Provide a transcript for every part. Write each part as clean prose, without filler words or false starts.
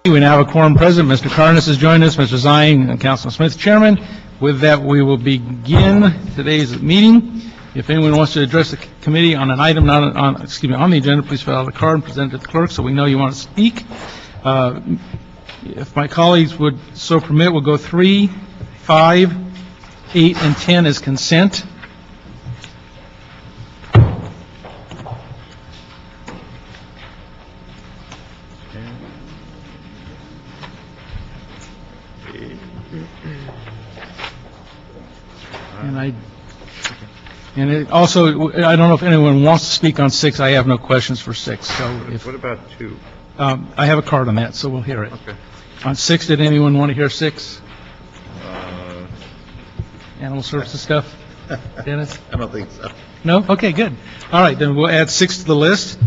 We now have a quorum present. Mr. Carnes has joined us, Mr. Zine, and Councilman Smith, Chairman. With that, we will begin today's meeting. If anyone wants to address the committee on an item not on the agenda, please fill out a card and present it to the clerk so we know you want to speak. If my colleagues would so permit, we'll go 3, 5, 8, and 10 as consent. And it also, I don't know if anyone wants to speak on 6. I have no questions for 6. So what about 2? I have a card on that, so we'll hear it. Okay. On 6, did anyone want to hear 6? Animal services stuff? Dennis? I don't think so. No? Okay, good. All right, then we'll add 6 to the list.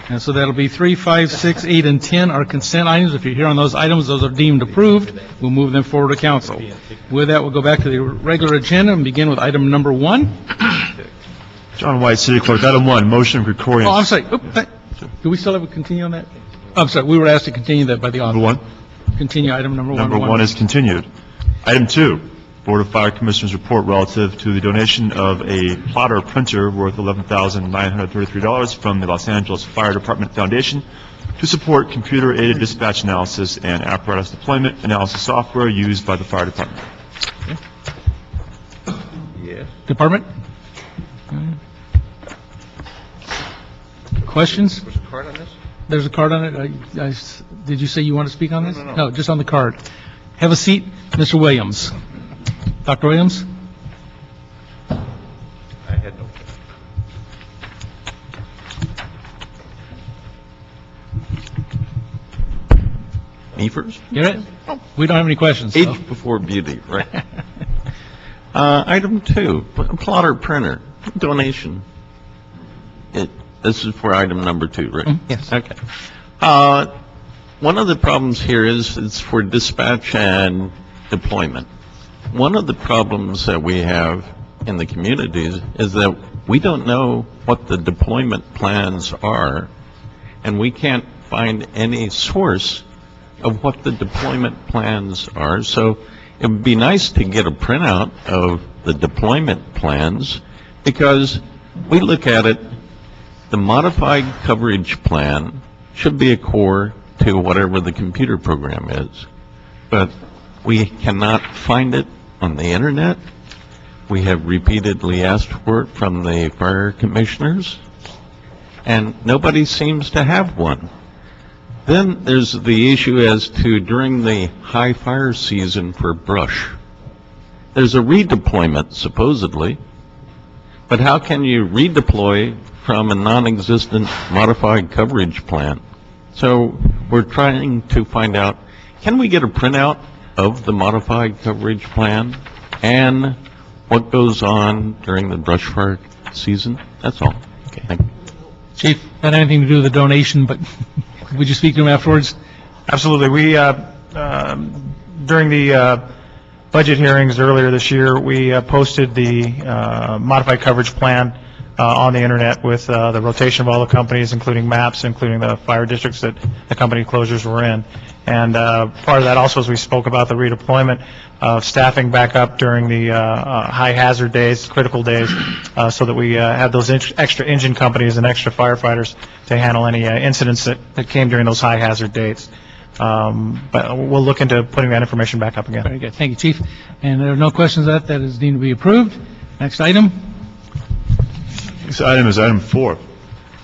And so that'll be 3, 5, 6, 8, and 10 are consent items. If you're here on those items, those are deemed approved. We'll move them forward to council. With that, we'll go back to the regular agenda and begin with item number 1. John White, City Clerk. Item 1, motion recording. Oh, I'm sorry. Do we still have a continue on that? I'm sorry. We were asked to continue that by the author. Number 1? Continue item number 1. Number 1 is continued. Item 2, Board of Fire Commissioners report relative to the donation of a plotter printer worth $11,933 from the Los Angeles Fire Department Foundation to support computer-aided dispatch analysis and apparatus deployment analysis software used by the fire department. Okay. Yes. Department? Questions? There's a card on this? There's a card on it. Did you say you want to speak on this? No. Just on the card. Have a seat, Mr. Williams. Dr. Williams? I had no. Me first? You're it? We don't have any questions. so. Age before beauty, right? Item 2, plotter printer, donation. This is for item number 2, right? Yes. Okay. One of the problems here is it's for dispatch and deployment. One of the problems that we have in the communities is that we don't know what the deployment plans are, and we can't find any source of what the deployment plans are. So it would be nice to get a printout of the deployment plans, because we look at it, the modified coverage plan should be a core to whatever the computer program is. But we cannot find it on the internet. We have repeatedly asked for it from the fire commissioners, and nobody seems to have one. Then there's the issue as to during the high fire season for brush. There's a redeployment, supposedly, but how can you redeploy from a non-existent modified coverage plan? So we're trying to find out, can we get a printout of the modified coverage plan and what goes on during the brush fire season? That's all. Okay. Thank you. Chief, not anything to do with the donation, but would you speak to him afterwards? Absolutely. We, during the budget hearings earlier this year, we posted the modified coverage plan on the internet with the rotation of all the companies, including maps, including the fire districts that the company closures were in. And part of that also, as we spoke about the redeployment of staffing back up during the high hazard days, critical days, so that we have those extra engine companies and extra firefighters to handle any incidents that came during those high hazard dates. But we'll look into putting that information back up again. Very good. Thank you, Chief. And there are no questions on that. That is deemed to be approved. Next item. Next item is item 4.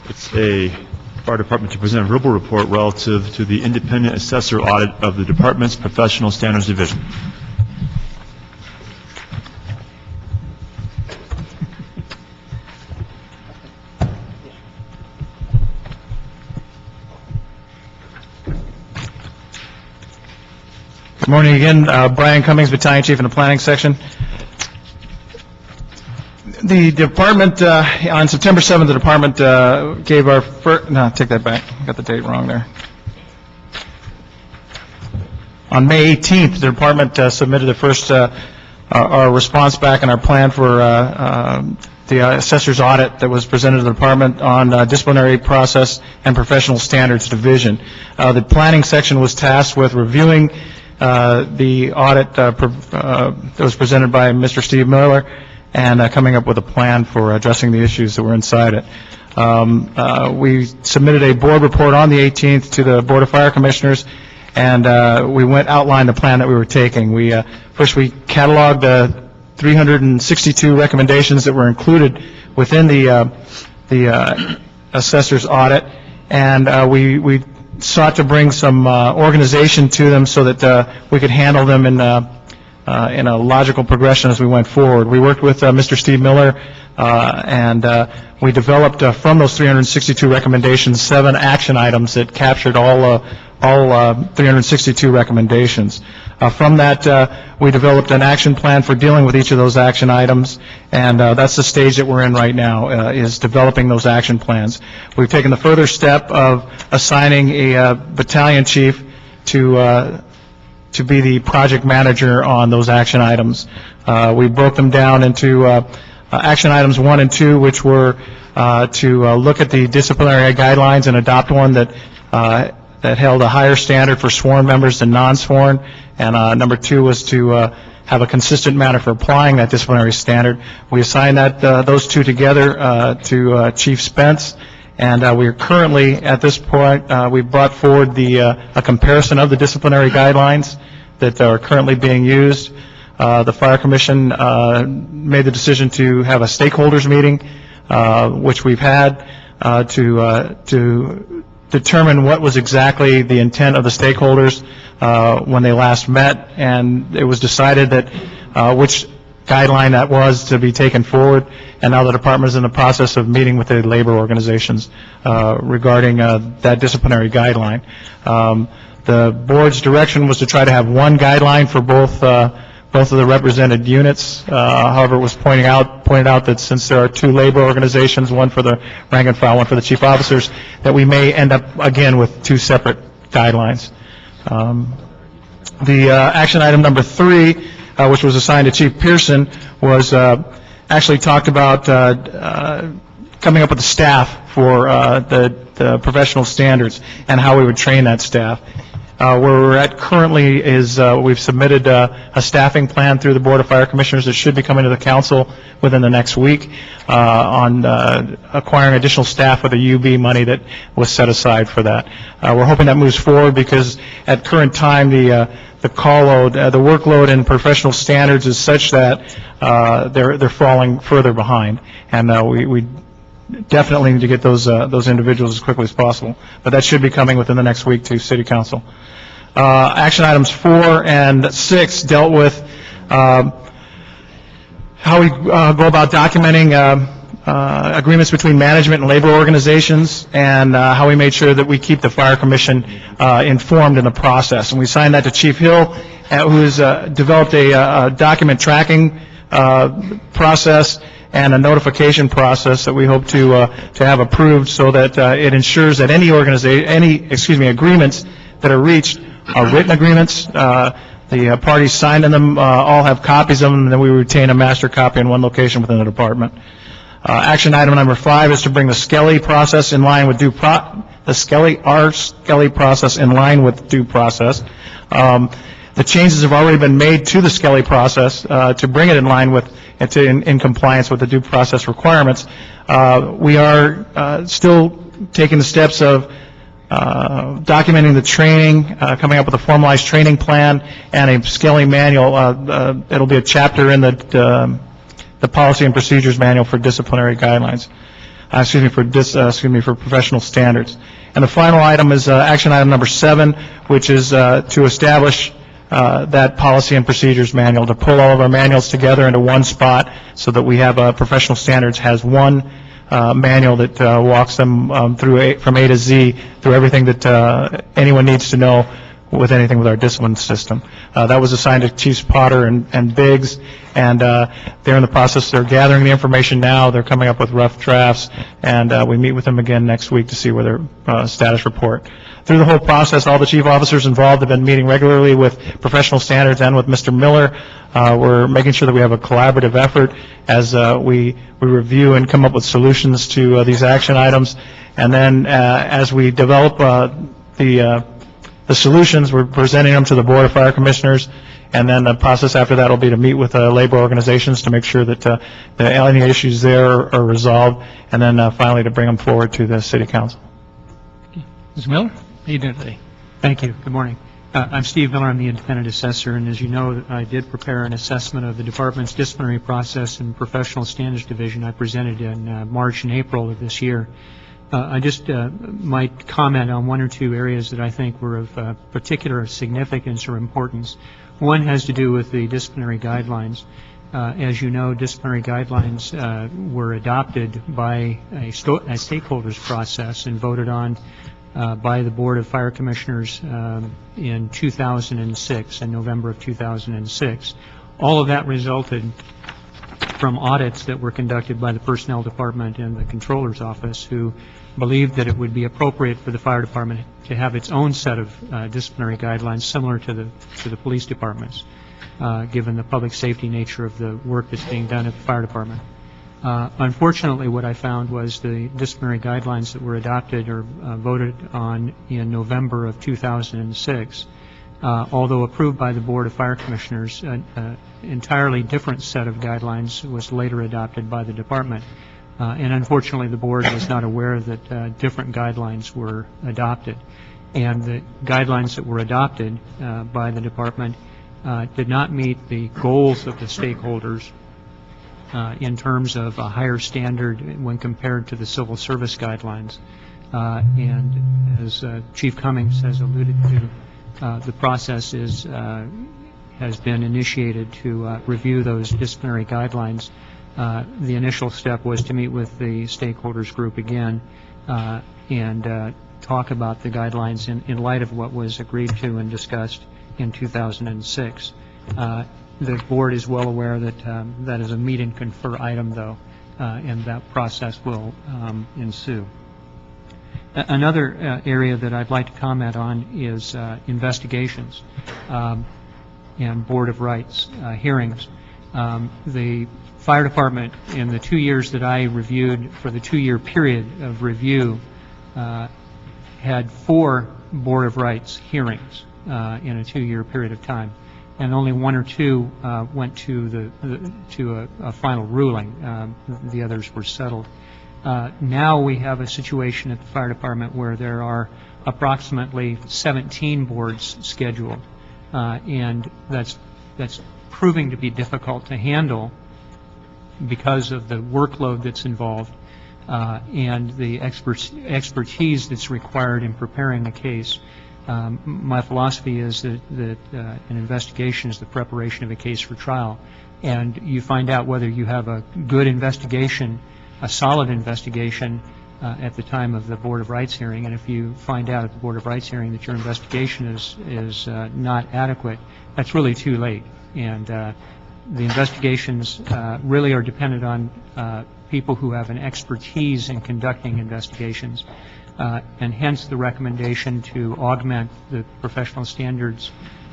It's a fire department to present a verbal report relative to the independent assessor audit of the department's professional standards division. Good morning again. Brian Cummings, Battalion Chief in the Planning Section. The department, on September 7th, the department gave our first, no, take that back. I got the date wrong there. On May 18th, the department submitted the first, our response back and our plan for assessor's audit that was presented to the department on disciplinary process and professional standards division. The planning section was tasked with reviewing the audit that was presented by Mr. Steve Miller and coming up with a plan for addressing the issues that were inside it. We submitted a board report on the 18th to the Board of Fire Commissioners, and we outlined the plan that we were taking. First, we cataloged the 362 recommendations that were included within the assessor's audit, and we sought to bring some organization to them so that we could handle them in a logical progression as we went forward. We worked with Mr. Steve Miller, and we developed from those 362 recommendations 7 action items that captured all 362 recommendations. From that, we developed an action plan for dealing with each of those action items, and that's the stage that we're in right now, is developing those action plans. We've taken the further step of assigning a battalion chief to be the project manager on those action items. We broke them down into action items 1 and 2, which were to look at the disciplinary guidelines and adopt one that held a higher standard for sworn members than non-sworn, and number 2 was to have a consistent manner for applying that disciplinary standard. We assigned those 2 together to Chief Spence, and we are currently, at this point, we've brought forward a comparison of the disciplinary guidelines that are currently being used. The Fire Commission made the decision to have a stakeholders meeting, which we've had, to determine what was exactly the intent of the stakeholders when they last met, and it was decided that which guideline that was to be taken forward, and now the department is in the process of meeting with the labor organizations regarding that disciplinary guideline. The board's direction was to try to have one guideline for both of the represented units. However, it was pointed out that since there are 2 labor organizations, one for the rank and file, one for the chief officers, that we may end up again with 2 separate guidelines. The action item number 3, which was assigned to Chief Pearson, was actually talked about coming up with the staff for the professional standards and how we would train that staff. Where we're at currently is we've submitted a staffing plan through the Board of Fire Commissioners that should be coming to the council within the next week on acquiring additional staff with the UB money that was set aside for that. We're hoping that moves forward because at current time the call load, the workload in professional standards is such that they're falling further behind, and we definitely need to get those individuals as quickly as possible. But that should be coming within the next week to City Council. Action items 4 and 6 dealt with how we go about documenting agreements between management and labor organizations, and how we made sure that we keep the Fire Commission informed in the process. And we signed that to Chief Hill, who has developed a document tracking process and a notification process that we hope to have approved, so that it ensures that any agreements that are reached are written agreements. The parties signed in them all have copies of them, and then we retain a master copy in one location within the department. Action item number 5 is to bring the Skelly process in line with our Skelly process in line with due process. The changes have already been made to the Skelly process to bring it in line with in compliance with the due process requirements. We are still taking the steps of documenting the training, coming up with a formalized training plan and a Skelly manual. It'll be a chapter in the policy and procedures manual for disciplinary guidelines. For professional standards. And the final item is action item number 7, which is to establish that policy and procedures manual, to pull all of our manuals together into one spot so that we have professional standards has one manual that walks them through from A to Z, through everything that anyone needs to know with anything with our discipline system. That was assigned to Chiefs Potter and Biggs, and they're in the process. They're gathering the information now. They're coming up with rough drafts, and we meet with them again next week to see where their status report. through the whole process, all the chief officers involved have been meeting regularly with professional standards and with Mr. Miller. We're making sure that we have a collaborative effort as we review and come up with solutions to these action items. And then as we develop the solutions, we're presenting them to the Board of Fire Commissioners, and then the process after that will be to meet with labor organizations to make sure that any issues there are resolved, and then finally to bring them forward to the City Council. Mr. Miller, how are you doing today? Thank you. Good morning. I'm Steve Miller. I'm the independent assessor, and as you know, I did prepare an assessment of the department's disciplinary process and professional standards division. I presented in March and April of this year. I just might comment on one or two areas that I think were of particular significance or importance. One has to do with the disciplinary guidelines. As you know, disciplinary guidelines were adopted by a stakeholders process and voted on by the Board of Fire Commissioners in 2006, in November of 2006. All of that resulted from audits that were conducted by the Personnel Department and the Controller's Office, who believed that it would be appropriate for the Fire Department to have its own set of disciplinary guidelines similar to the police departments, given the public safety nature of the work that's being done at the Fire Department. Unfortunately, what I found was the disciplinary guidelines that were adopted or voted on in November of 2006, although approved by the Board of Fire Commissioners, an entirely different set of guidelines was later adopted by the department. And unfortunately, the board was not aware that different guidelines were adopted. And the guidelines that were adopted by the department did not meet the goals of the stakeholders in terms of a higher standard when compared to the civil service guidelines. And as Chief Cummings has alluded to, the process has been initiated to review those disciplinary guidelines. The initial step was to meet with the stakeholders group again and talk about the guidelines in light of what was agreed to and discussed in 2006. The board is well aware that that is a meet and confer item, though, and that process will ensue. Another area that I'd like to comment on is investigations and Board of Rights hearings. The Fire Department, in the 2 years that I reviewed, for the 2-year period of review, had 4 Board of Rights hearings in a 2-year period of time, and only 1 or 2 went to a final ruling. The others were settled. Now we have a situation at the Fire Department where there are approximately 17 boards scheduled, and that's proving to be difficult to handle because of the workload that's involved and the expertise that's required in preparing a case. My philosophy is that an investigation is the preparation of a case for trial, and you find out whether you have a good investigation, a solid investigation at the time of the Board of Rights hearing, and if you find out at the Board of Rights hearing that your investigation is not adequate, that's really too late. And the investigations really are dependent on people who have an expertise in conducting investigations, and hence the recommendation to augment the professional standards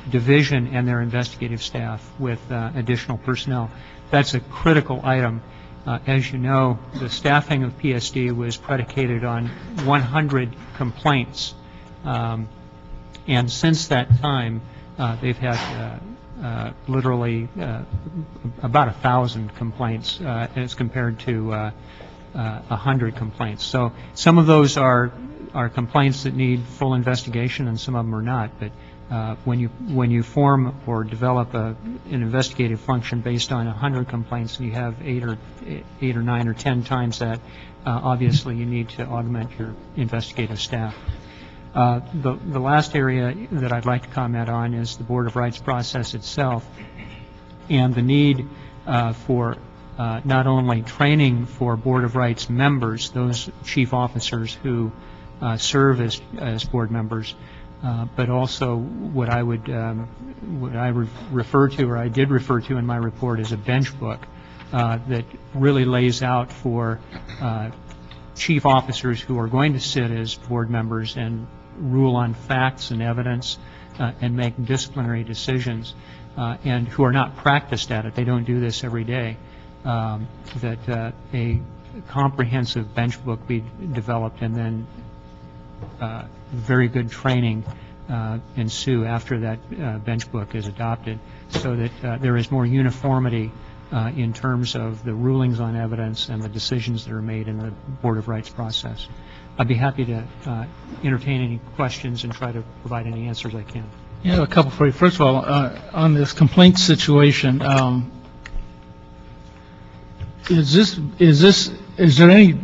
division and their investigative staff with additional personnel. That's a critical item. As you know, the staffing of PSD was predicated on 100 complaints, and since that time they've had literally about 1,000 complaints as compared to 100 complaints. So some of those are complaints that need full investigation, and some of them are not. But when you form or develop an investigative function based on 100 complaints, and you have 8 or 9 or 10 times that, obviously you need to augment your investigative staff. The last area that I'd like to comment on is the Board of Rights process itself, and the need for not only training for Board of Rights members, those chief officers who serve as board members, but also what I refer to, or I did refer to in my report, as a bench book that really lays out for chief officers who are going to sit as board members and rule on facts and evidence and make disciplinary decisions, and who are not practiced at it, they don't do this every day, that a comprehensive bench book be developed and then very good training ensue after that bench book is adopted, so that there is more uniformity in terms of the rulings on evidence and the decisions that are made in the Board of Rights process. I'd be happy to entertain any questions and try to provide any answers I can. Yeah, a couple for you. First of all, on this complaint situation, is there any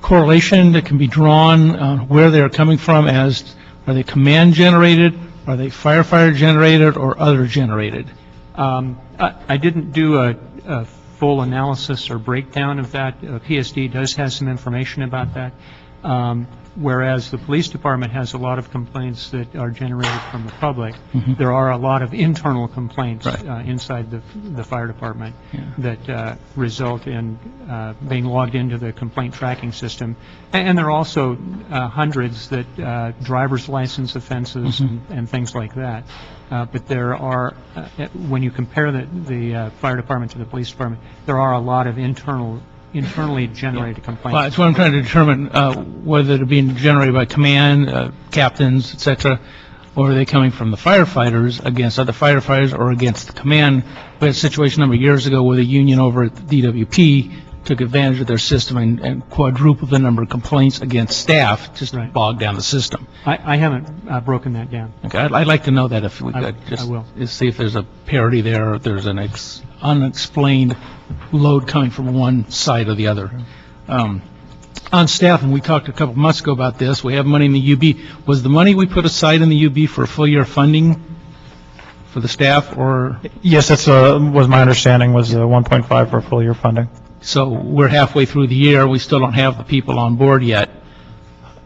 correlation that can be drawn on where they're coming from? As are they command generated, are they firefighter generated, or other generated? I didn't do a full analysis or breakdown of that. PSD does have some information about that. Whereas the police department has a lot of complaints that are generated from the public, there are a lot of internal complaints inside the fire department that result in being logged into the complaint tracking system. And there are also hundreds that driver's license offenses and things like that. But there are, when you compare the fire department to the police department, there are a lot of internally generated complaints. Well, that's what I'm trying to determine, whether they're being generated by command, captains, et cetera, or are they coming from the firefighters against other firefighters or against the command. We had a situation a number of years ago where the union over at the DWP took advantage of their system and quadrupled the number of complaints against staff, just to bog down the system. I haven't broken that down. Okay, I'd like to know that if we could, I will. just see if there's a parity there, or if there's an unexplained load coming from one side or the other. On staff, and we talked a couple months ago about this, we have money in the UB. Was the money we put aside in the UB for a full year funding for the staff, or? Yes, that's was my understanding, was 1.5 for full year funding. So we're halfway through the year, we still don't have the people on board yet.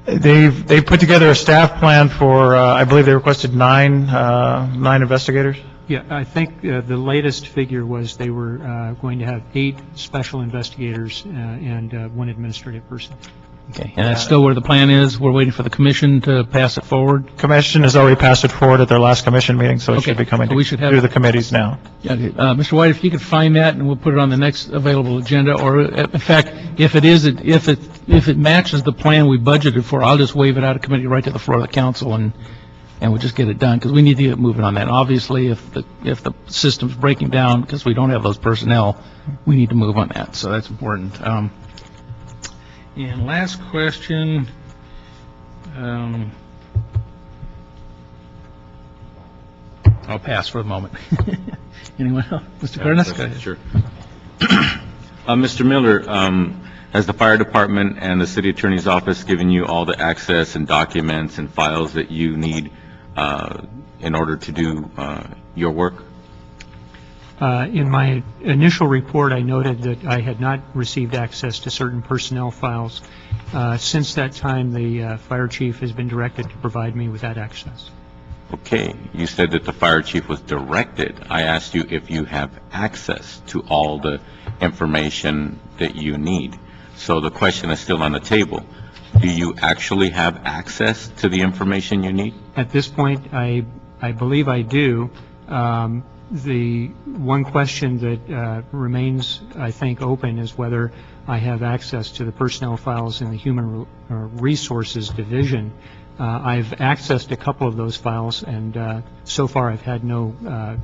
They've put together a staff plan for, I believe they requested nine investigators. Yeah, I think the latest figure was they were going to have 8 special investigators and 1 administrative person. Okay, and that's still where the plan is? We're waiting for the commission to pass it forward? Commission has already passed it forward at their last commission meeting, so it should be coming so we should have through the committees now. Okay, Mr. White, if you could find that, and we'll put it on the next available agenda, or in fact, if it matches the plan we budgeted for, I'll just wave it out of committee right to the floor of the council, and we'll just get it done, because we need to get moving on that. And obviously, if the system's breaking down because we don't have those personnel, we need to move on that, so that's important. And last question, I'll pass for the moment. Anyone else? Mr. Curtis, go ahead. Sure. Mr. Miller, has the fire department and the city attorney's office given you all the access and documents and files that you need in order to do your work? In my initial report, I noted that I had not received access to certain personnel files. Since that time, the fire chief has been directed to provide me with that access. Okay, you said that the fire chief was directed. I asked you if you have access to all the information that you need. So the question is still on the table. Do you actually have access to the information you need? At this point, I believe I do. The one question that remains, I think, open is whether I have access to the personnel files in the Human Resources Division. I've accessed a couple of those files, and so far I've had no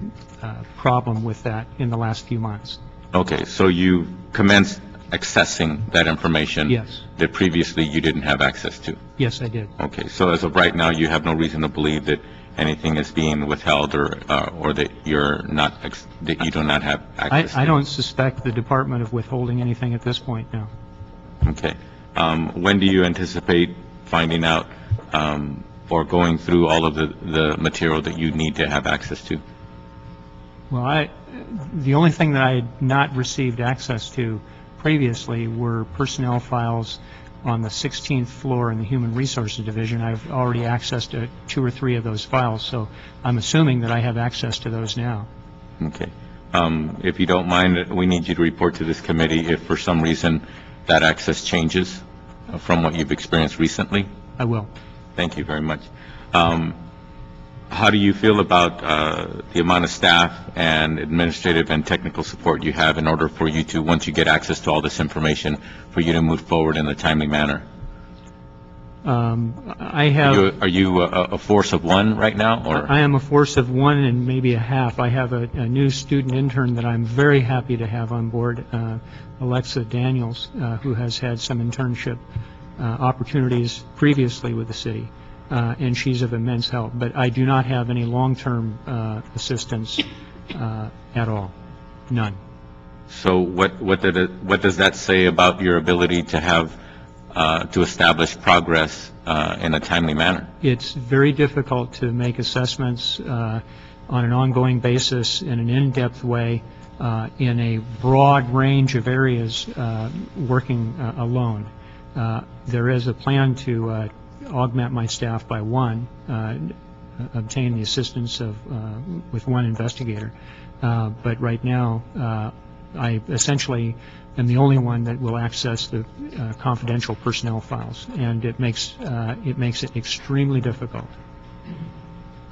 problem with that in the last few months. Okay, so you commenced accessing that information Yes. that previously you didn't have access to? Yes, I did. Okay, so as of right now, you have no reason to believe that anything is being withheld or that you're not, that you do not have access to? I don't suspect the department of withholding anything at this point, no. Okay. When do you anticipate finding out or going through all of the material that you need to have access to? Well, the only thing that I had not received access to previously were personnel files on the 16th floor in the Human Resources Division. I've already accessed 2 or 3 of those files, so I'm assuming that I have access to those now. Okay. If you don't mind, we need you to report to this committee if for some reason that access changes from what you've experienced recently. I will. Thank you very much. How do you feel about the amount of staff and administrative and technical support you have in order for you to, once you get access to all this information, for you to move forward in a timely manner? I have... Are you a force of one right now, or? I am a force of one and maybe a half. I have a new student intern that I'm very happy to have on board, Alexa Daniels, who has had some internship opportunities previously with the city, and she's of immense help. But I do not have any long-term assistance at all, none. So what does that say about your ability to have to establish progress in a timely manner? It's very difficult to make assessments on an ongoing basis in an in-depth way in a broad range of areas working alone. There is a plan to augment my staff by one, obtain the assistance of with one investigator. But right now, I essentially am the only one that will access the confidential personnel files, and it makes it extremely difficult.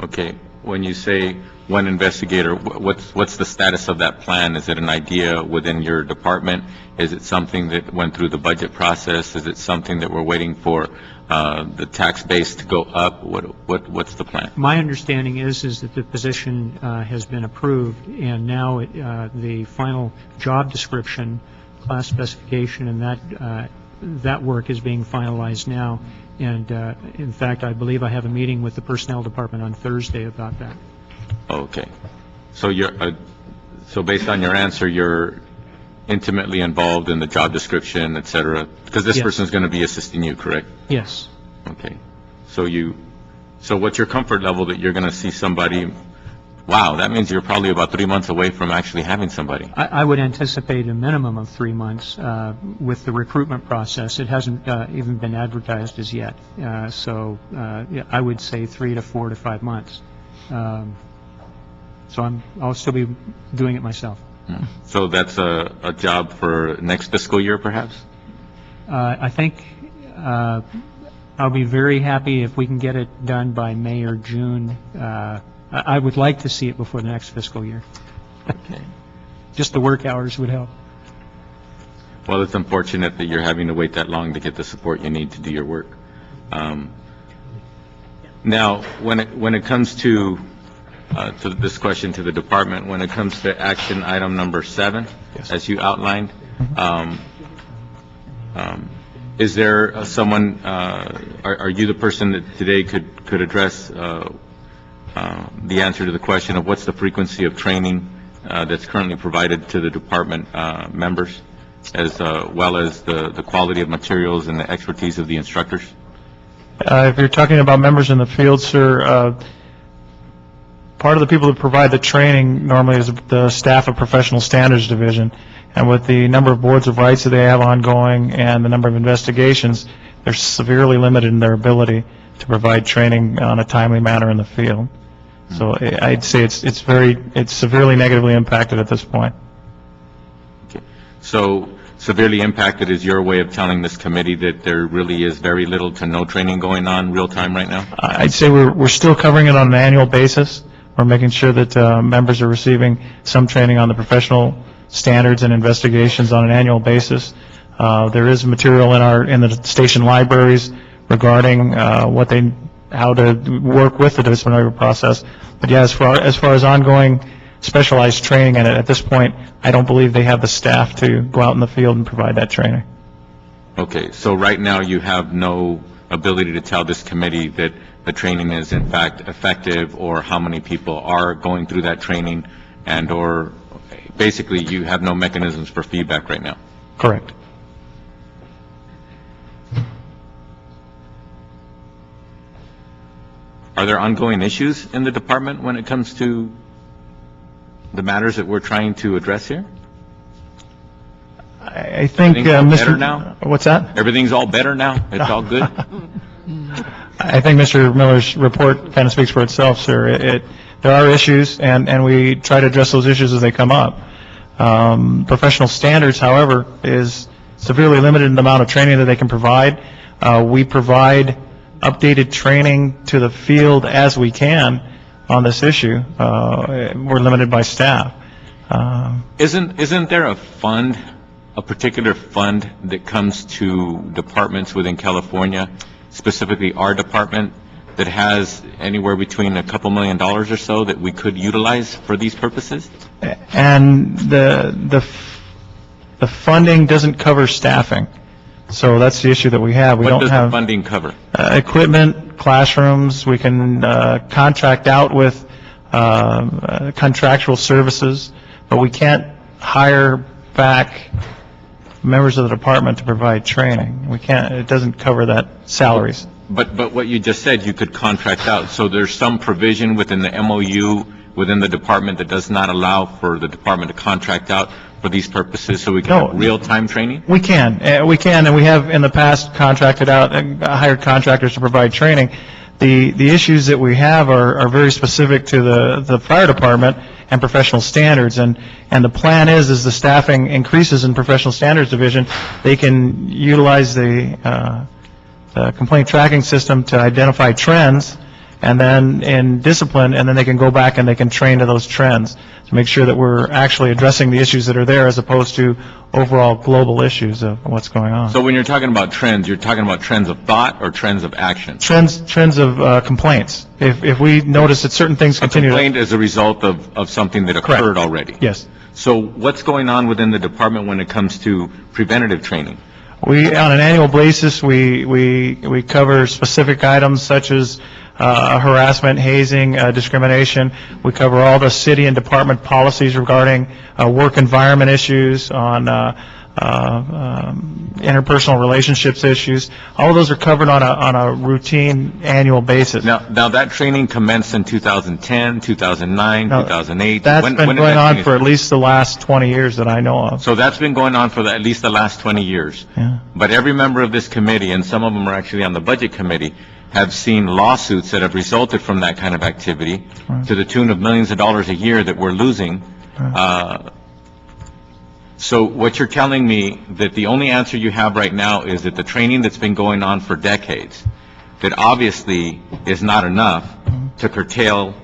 Okay. When you say one investigator, what's the status of that plan? Is it an idea within your department? Is it something that went through the budget process? Is it something that we're waiting for the tax base to go up? What's the plan? My understanding is that the position has been approved, and now the final job description, class specification, and that work is being finalized now. And in fact, I believe I have a meeting with the personnel department on Thursday about that. Okay. So so based on your answer, you're intimately involved in the job description, et cetera, because this Yes. person is going to be assisting you, correct? Yes. Okay. So what's your comfort level that you're going to see somebody? Wow, that means you're probably about 3 months away from actually having somebody. I would anticipate a minimum of 3 months with the recruitment process. It hasn't even been advertised as yet. So yeah, I would say 3 to 4 to 5 months. So I'll still be doing it myself. So that's a job for next fiscal year, perhaps? I think I'll be very happy if we can get it done by May or June. I would like to see it before the next fiscal year. Okay. Just the work hours would help. Well, it's unfortunate that you're having to wait that long to get the support you need to do your work. Now, when it comes to this question to the department, when it comes to action item number 7, Yes. as you outlined, is there someone, are you the person that today could address the answer to the question of what's the frequency of training that's currently provided to the department members, as well as the quality of materials and the expertise of the instructors? If you're talking about members in the field, sir, part of the people that provide the training normally is the staff of Professional Standards Division. And with the number of boards of rights that they have ongoing and the number of investigations, they're severely limited in their ability to provide training on a timely manner in the field. So I'd say it's severely negatively impacted at this point. Okay. So severely impacted is your way of telling this committee that there really is very little to no training going on real time right now? I'd say we're still covering it on an annual basis. We're making sure that members are receiving some training on the professional standards and investigations on an annual basis. There is material in the station libraries regarding how to work with the disciplinary process. But yeah, as far as ongoing specialized training, and at this point, I don't believe they have the staff to go out in the field and provide that training. Okay, so right now you have no ability to tell this committee that the training is in fact effective, or how many people are going through that training, and or basically you have no mechanisms for feedback right now? Correct. Are there ongoing issues in the department when it comes to the matters that we're trying to address here? I think, Everything's all Mr. better now? What's that? Everything's all better now? It's all good? I think Mr. Miller's report kind of speaks for itself, sir. There are issues, and we try to address those issues as they come up. Professional standards, however, is severely limited in the amount of training that they can provide. We provide updated training to the field as we can on this issue. We're limited by staff. Isn't there a fund, a particular fund that comes to departments within California, specifically our department, that has anywhere between a couple $1 million or so that we could utilize for these purposes? And the funding doesn't cover staffing. So that's the issue that we have. We What don't does the have funding cover? equipment, classrooms. We can contract out with contractual services, but we can't hire back members of the department to provide training. We can't. It doesn't cover that salaries. But what you just said, you could contract out. So there's some provision within the MOU, within the department, that does not allow for the department to contract out for these purposes, so we can No. have real-time training? We can, and we have in the past contracted out, hired contractors to provide training. The issues that we have are very specific to the fire department and professional standards, and the plan is, as the staffing increases in professional standards division, they can utilize the complaint tracking system to identify trends, and then in discipline, and then they can go back and they can train to those trends to make sure that we're actually addressing the issues that are there as opposed to overall global issues of what's going on. So when you're talking about trends, you're talking about trends of thought or trends of action? Trends of complaints. If we notice that certain things A continue complaint as a result of something that Correct. occurred already? Yes. So what's going on within the department when it comes to preventative training? We, on an annual basis, we cover specific items such as harassment, hazing, discrimination. We cover all the city and department policies regarding work environment issues, on interpersonal relationships issues. All of those are covered on a routine annual basis. Now that training commenced in 2010, 2009, No, 2008? That's When been did going that on training for at least the last 20 years that I know of. So that's been going on for at least the last 20 years. Yeah. But every member of this committee, and some of them are actually on the budget committee, have seen lawsuits that have resulted from that kind of activity to the tune of millions of dollars a year that we're losing. So what you're telling me, that the only answer you have right now is that the training that's been going on for decades, that obviously is not enough to curtail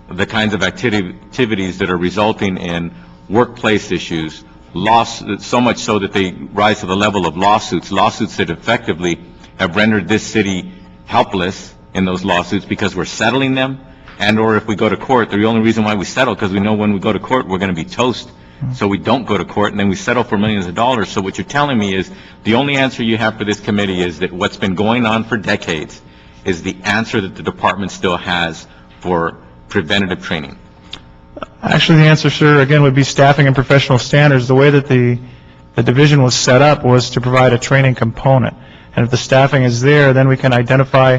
the kinds of activities that are resulting in workplace issues, so much so that they rise to the level of lawsuits that effectively have rendered this city helpless in those lawsuits because we're settling them, and or if we go to court, the only reason why we settle, because we know when we go to court, we're going to be toast. So we don't go to court, and then we settle for millions of dollars. So what you're telling me is the only answer you have for this committee is that what's been going on for decades is the answer that the department still has for preventative training. Actually, the answer, sir, again, would be staffing and professional standards. The way that the division was set up was to provide a training component. And if the staffing is there, then we can identify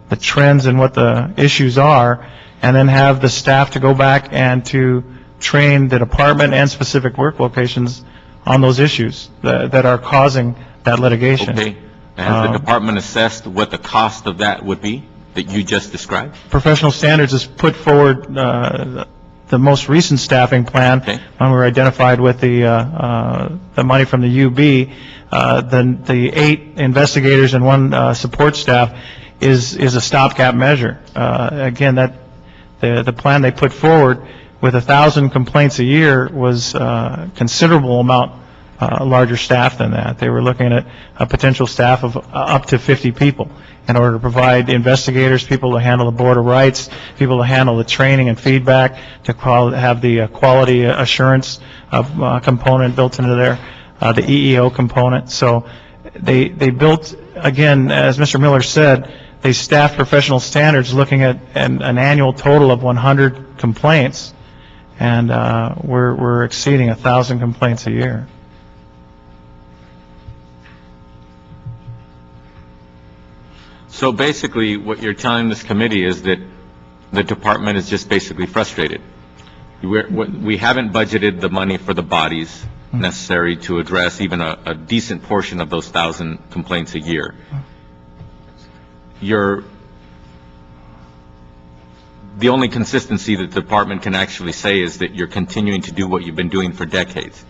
the trends and what the issues are, and then have the staff to go back and to train the department and specific work locations on those issues that are causing that litigation. Okay. Has the department assessed what the cost of that would be that you just described? Professional standards has put forward the most recent staffing plan. Okay. When we were identified with the money from the UB, then the 8 investigators and 1 support staff is a stopgap measure. Again, that the plan they put forward with 1,000 complaints a year was a considerable amount larger staff than that. They were looking at a potential staff of up to 50 people in order to provide investigators, people to handle the Board of Rights, people to handle the training and feedback, to have the quality assurance component built into there, the EEO component. So they built, again, as Mr. Miller said, they staffed professional standards looking at an annual total of 100 complaints, and we're exceeding 1,000 complaints a year. So basically, what you're telling this committee is that the department is just basically frustrated. We haven't budgeted the money for the bodies necessary to address even a decent portion of those 1,000 complaints a year. The only consistency that the department can actually say is that you're continuing to do what you've been doing for decades.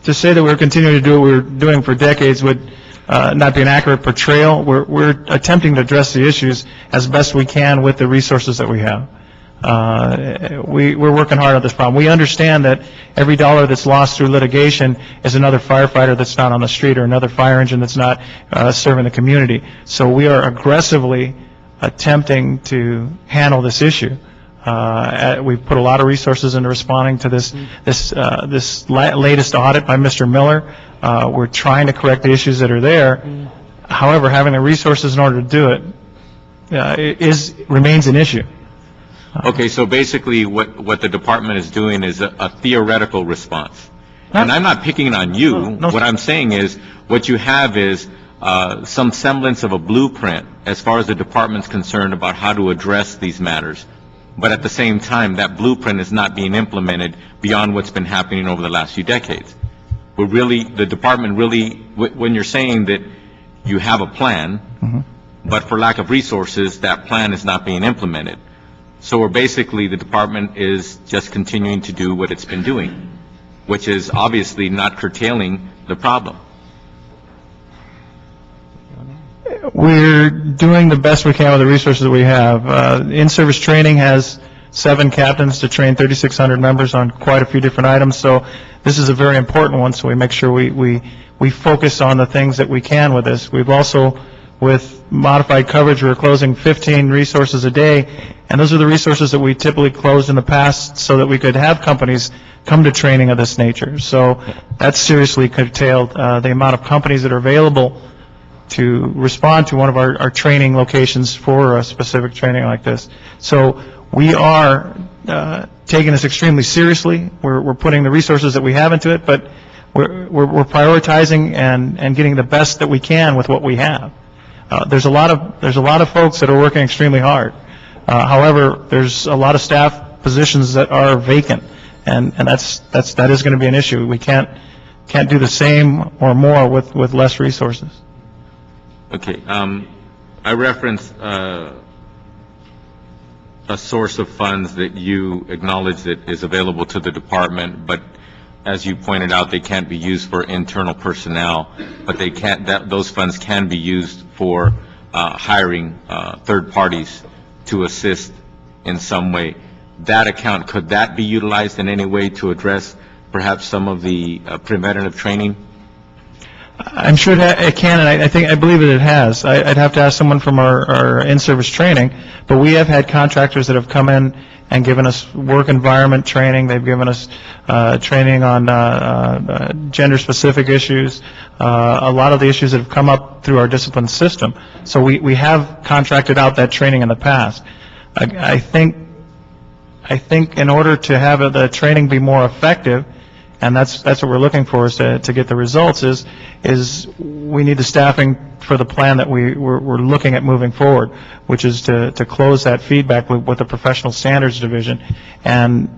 to say that we're continuing to do what we were doing for decades would not be an accurate portrayal. We're attempting to address the issues as best we can with the resources that we have. We're working hard on this problem. We understand that every dollar that's lost through litigation is another firefighter that's not on the street or another fire engine that's not serving the community. So we are aggressively attempting to handle this issue. We've put a lot of resources into responding to this latest audit by Mr. Miller. We're trying to correct the issues that are there. However, having the resources in order to do it remains an issue. Okay, so basically what the department is doing is a theoretical response. And I'm not picking on you. No, What I'm saying is, what you have is some semblance of a blueprint as far as the department's concerned about how to address these matters. But at the same time, that blueprint is not being implemented beyond what's been happening over the last few decades. The department really, when you're saying that you have a plan, but for lack of resources, that plan is not being implemented. So we're basically, the department is just continuing to do what it's been doing, which is obviously not curtailing the problem. We're doing the best we can with the resources that we have. In-service training has 7 captains to train 3,600 members on quite a few different items, so this is a very important one, so we make sure we focus on the things that we can with this. We've also, with modified coverage, we're closing 15 resources a day, and those are the resources that we typically closed in the past so that we could have companies come to training of this nature. So that's seriously curtailed the amount of companies that are available to respond to one of our training locations for a specific training like this. So we are taking this extremely seriously. We're putting the resources that we have into it, but we're prioritizing and getting the best that we can with what we have. There's a lot of folks that are working extremely hard. However, there's a lot of staff positions that are vacant, and that is going to be an issue. We can't do the same or more with less resources. Okay, I referenced a source of funds that you acknowledge that is available to the department, but as you pointed out, they can't be used for internal personnel, but those funds can be used for hiring third parties to assist in some way. That account, could that be utilized in any way to address perhaps some of the preventative training? I'm sure it can, and I believe that it has. I'd have to ask someone from our in-service training, but we have had contractors that have come in and given us work environment training. They've given us training on gender-specific issues, a lot of the issues that have come up through our discipline system. So we have contracted out that training in the past. I think in order to have the training be more effective, and that's what we're looking for, is to get the results, is we need the staffing for the plan that we're looking at moving forward, which is to close that feedback with the professional standards division and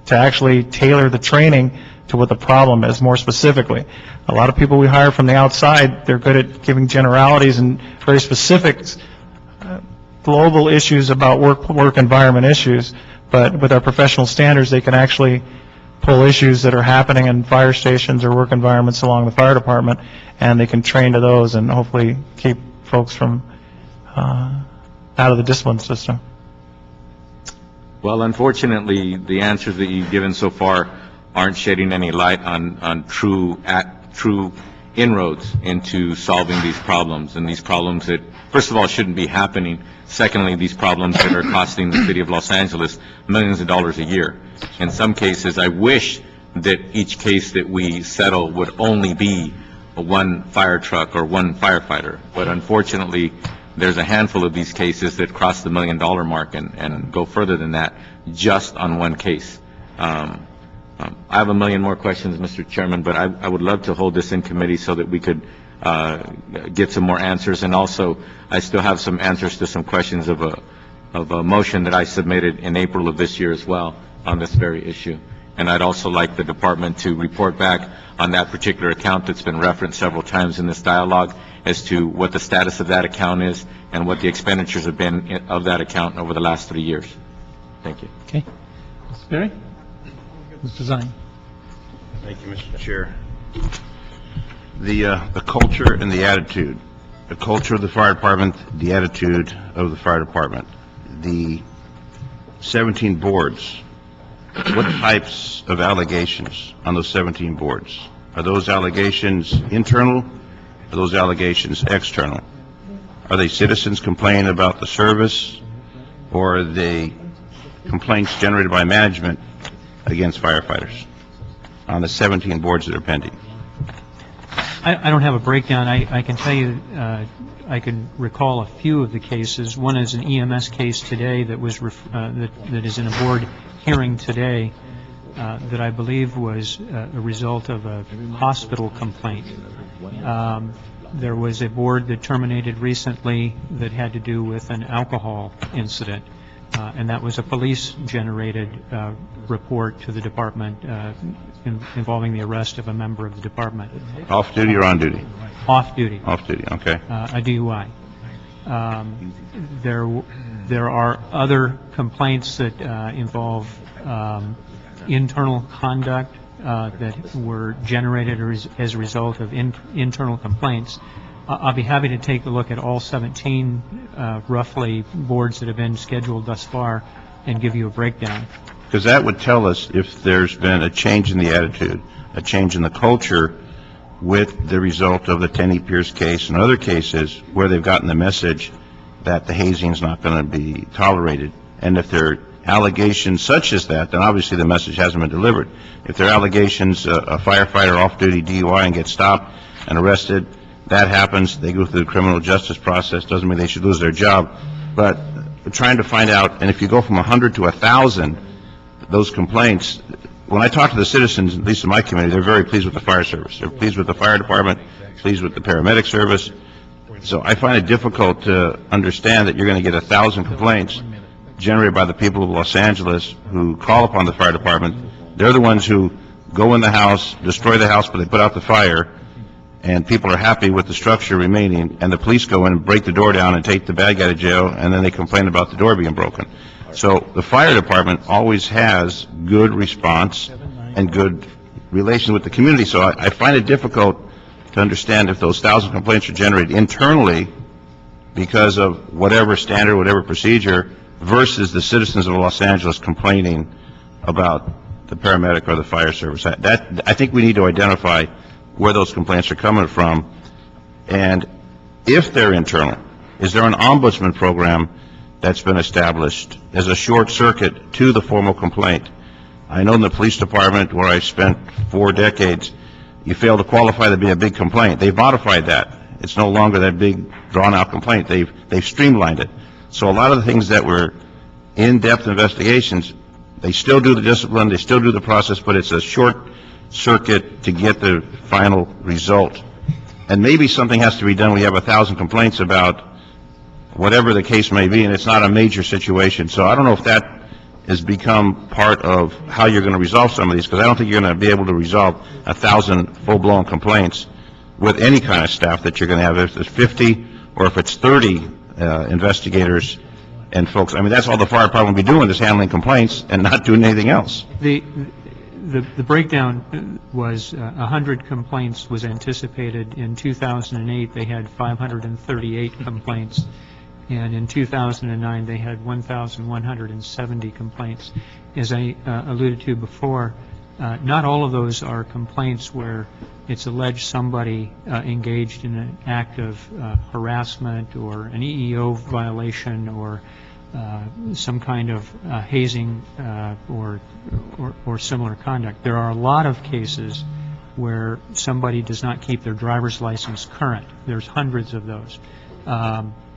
to actually tailor the training to what the problem is more specifically. A lot of people we hire from the outside, they're good at giving generalities and very specific global issues about work environment issues, but with our professional standards, they can actually pull issues that are happening in fire stations or work environments along the fire department, and they can train to those and hopefully keep folks from out of the discipline system. Well, unfortunately, the answers that you've given so far aren't shedding any light on true inroads into solving these problems, and these problems that, first of all, shouldn't be happening. Secondly, these problems that are costing the city of Los Angeles millions of dollars a year. In some cases, I wish that each case that we settle would only be one fire truck or one firefighter. But unfortunately, there's a handful of these cases that cross the $1 million mark and go further than that just on one case. I have a million more questions, Mr. Chairman, but I would love to hold this in committee so that we could get some more answers. And also, I still have some answers to some questions of a motion that I submitted in April of this year as well on this very issue. And I'd also like the department to report back on that particular account that's been referenced several times in this dialogue as to what the status of that account is and what the expenditures have been of that account over the last 3 years. Thank you. Okay. Mr. Berry? Mr. Zine? Thank you, Mr. Chair. The culture and the attitude. The culture of the fire department, the attitude of the fire department. The 17 boards. What types of allegations on those 17 boards? Are those allegations internal? Are those allegations external? Are they citizens complaining about the service, or are they complaints generated by management against firefighters on the 17 boards that are pending? I don't have a breakdown. I can tell you, I can recall a few of the cases. One is an EMS case today that was that is in a board hearing today that I believe was a result of a hospital complaint. There was a board that terminated recently that had to do with an alcohol incident, and that was a police-generated report to the department involving the arrest of a member of the department. Off duty or on duty? Off duty. Off duty, okay. A DUI. There are other complaints that involve internal conduct that were generated as a result of internal complaints. I'll be happy to take a look at all 17 roughly boards that have been scheduled thus far and give you a breakdown. Because that would tell us if there's been a change in the attitude, a change in the culture with the result of the Tenney Pierce case and other cases where they've gotten the message that the hazing is not going to be tolerated. And if there are allegations such as that, then obviously the message hasn't been delivered. If there are allegations, a firefighter off-duty DUI and gets stopped and arrested, that happens. They go through the criminal justice process. Doesn't mean they should lose their job. But we're trying to find out, and if you go from 100 to 1,000, those complaints, when I talk to the citizens, at least in my community, they're very pleased with the fire service. They're pleased with the fire department, pleased with the paramedic service. So I find it difficult to understand that you're going to get 1,000 complaints generated by the people of Los Angeles who call upon the fire department. They're the ones who go in the house, destroy the house, but they put out the fire, and people are happy with the structure remaining, and the police go in and break the door down and take the bad guy to jail, and then they complain about the door being broken. So the fire department always has good response and good relations with the community. So I find it difficult to understand if those 1,000 complaints are generated internally because of whatever standard, whatever procedure, versus the citizens of Los Angeles complaining about the paramedic or the fire service. I think we need to identify where those complaints are coming from, and if they're internal, is there an ombudsman program that's been established as a short circuit to the formal complaint? I know in the police department, where I spent 4 decades, you fail to qualify to be a big complaint. They've modified that. It's no longer that big, drawn-out complaint. They've streamlined it. So a lot of the things that were in-depth investigations, they still do the discipline, they still do the process, but it's a short circuit to get the final result. And maybe something has to be done. We have 1,000 complaints about whatever the case may be, and it's not a major situation. So I don't know if that has become part of how you're going to resolve some of these, because I don't think you're going to be able to resolve 1,000 full-blown complaints with any kind of staff that you're going to have. If it's 50 or if it's 30 investigators and folks, I mean, that's all the fire department will be doing, is handling complaints and not doing anything else. The breakdown was 100 complaints was anticipated. In 2008, they had 538 complaints, and in 2009, they had 1,170 complaints. As I alluded to before, not all of those are complaints where it's alleged somebody engaged in an act of harassment or an EEO violation or some kind of hazing or similar conduct. There are a lot of cases where somebody does not keep their driver's license current. There's hundreds of those.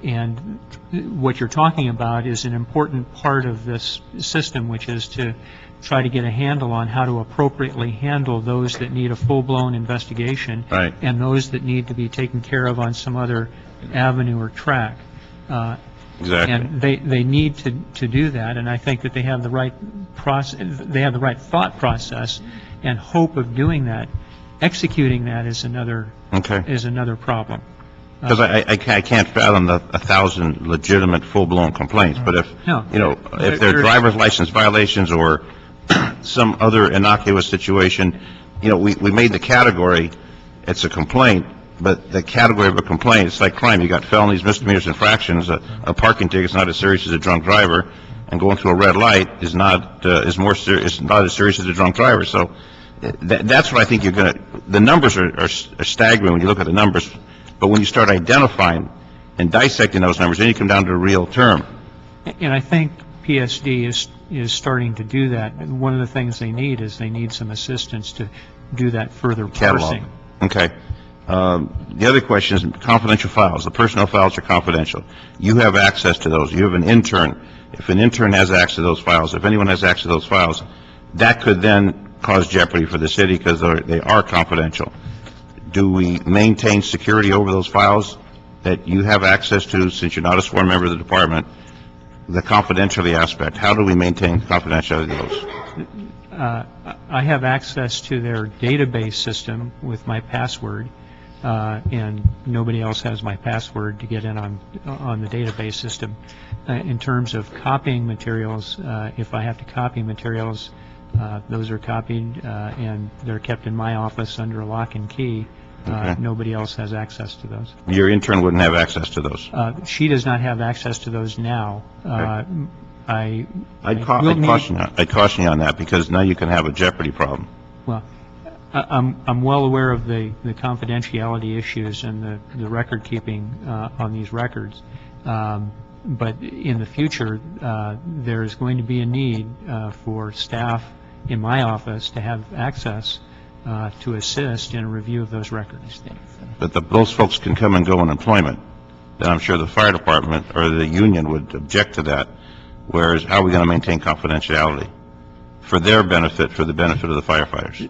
And what you're talking about is an important part of this system, which is to try to get a handle on how to appropriately handle those that need a full-blown investigation, right, and those that need to be taken care of on some other avenue or track. Exactly. And they need to do that, and I think that they have the right process, they have the right thought process and hope of doing that. Executing that is another problem. Because I can't fathom the 1,000 legitimate full-blown complaints, but if if they're driver's license violations or some other innocuous situation we made the category, it's a complaint, but the category of a complaint, it's like crime. You got felonies, misdemeanors, infractions. A parking ticket is not as serious as a drunk driver, and going through a red light is not is not as serious as a drunk driver. So that's what I think you're going to. The numbers are staggering when you look at the numbers, but when you start identifying and dissecting those numbers, then you come down to a real term. And I think PSD is starting to do that. And one of the things they need is they need some assistance to do that further Catalog. parsing. Okay. The other question is confidential files. The personnel files are confidential. You have access to those. You have an intern. If an intern has access to those files, if anyone has access to those files, that could then cause jeopardy for the city because they are confidential. Do we maintain security over those files that you have access to since you're not a sworn member of the department? The confidentiality aspect, how do we maintain confidentiality of those? I have access to their database system with my password, and nobody else has my password to get in on the database system. In terms of copying materials, if I have to copy materials, those are copied and they're kept in my office under a lock and key. Okay. Nobody else has access to those. Your intern wouldn't have access to those. She does not have access to those now. I'd caution you on that because now you can have a jeopardy problem. Well, I'm well aware of the confidentiality issues and the record keeping on these records. But in the future, there is going to be a need for staff in my office to have access to assist in a review of those records. But those folks can come and go in employment. Then I'm sure the fire department or the union would object to that. Whereas, how are we going to maintain confidentiality for their benefit, for the benefit of the firefighters?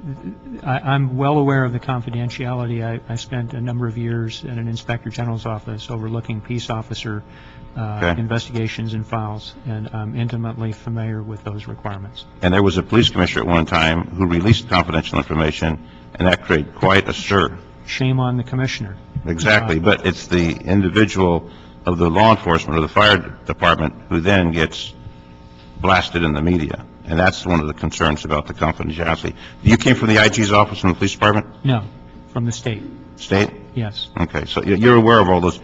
I'm well aware of the confidentiality. I spent a number of years in an inspector general's office overlooking peace officer investigations and files, and I'm intimately familiar with those requirements. And there was a police commissioner at one time who released confidential information, and that created quite a stir. Shame on the commissioner. Exactly, but it's the individual of the law enforcement or the fire department who then gets blasted in the media. And that's one of the concerns about the confidentiality. You came from the IG's office in the police department? No, from the state. State? Yes. Okay, so you're aware of all those,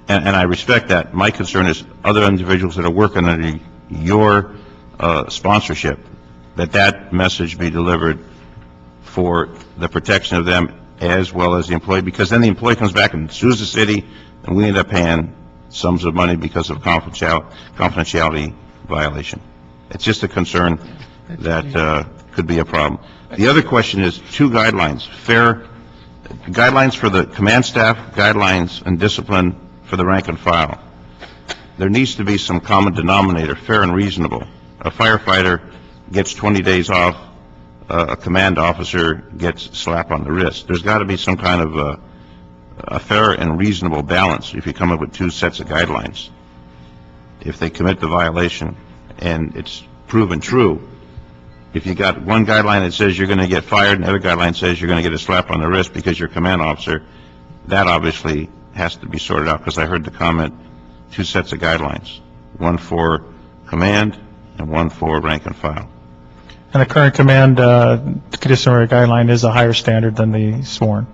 and I respect that. My concern is other individuals that are working under your sponsorship, that message be delivered for the protection of them as well as the employee, because then the employee comes back and sues the city, and we end up paying sums of money because of confidentiality violation. It's just a concern that could be a problem. The other question is two guidelines, fair guidelines for the command staff, guidelines and discipline for the rank and file. There needs to be some common denominator, fair and reasonable. A firefighter gets 20 days off, a command officer gets a slap on the wrist. There's got to be some kind of a fair and reasonable balance if you come up with two sets of guidelines. If they commit the violation and it's proven true, if you got one guideline that says you're going to get fired and the other guideline says you're going to get a slap on the wrist because you're a command officer, that obviously has to be sorted out, because I heard the comment, two sets of guidelines, one for command and one for rank and file. And the current command disciplinary guideline is a higher standard than the sworn.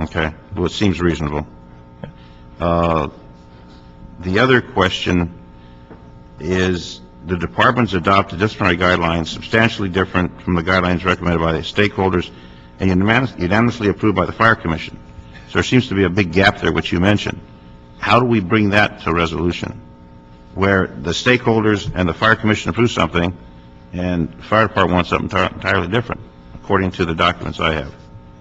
Okay, well, it seems reasonable. The other question is, the departments adopted disciplinary guidelines substantially different from the guidelines recommended by the stakeholders and unanimously approved by the Fire Commission. So there seems to be a big gap there, which you mentioned. How do we bring that to resolution, where the stakeholders and the Fire Commission approve something and the Fire Department wants something entirely different, according to the documents I have?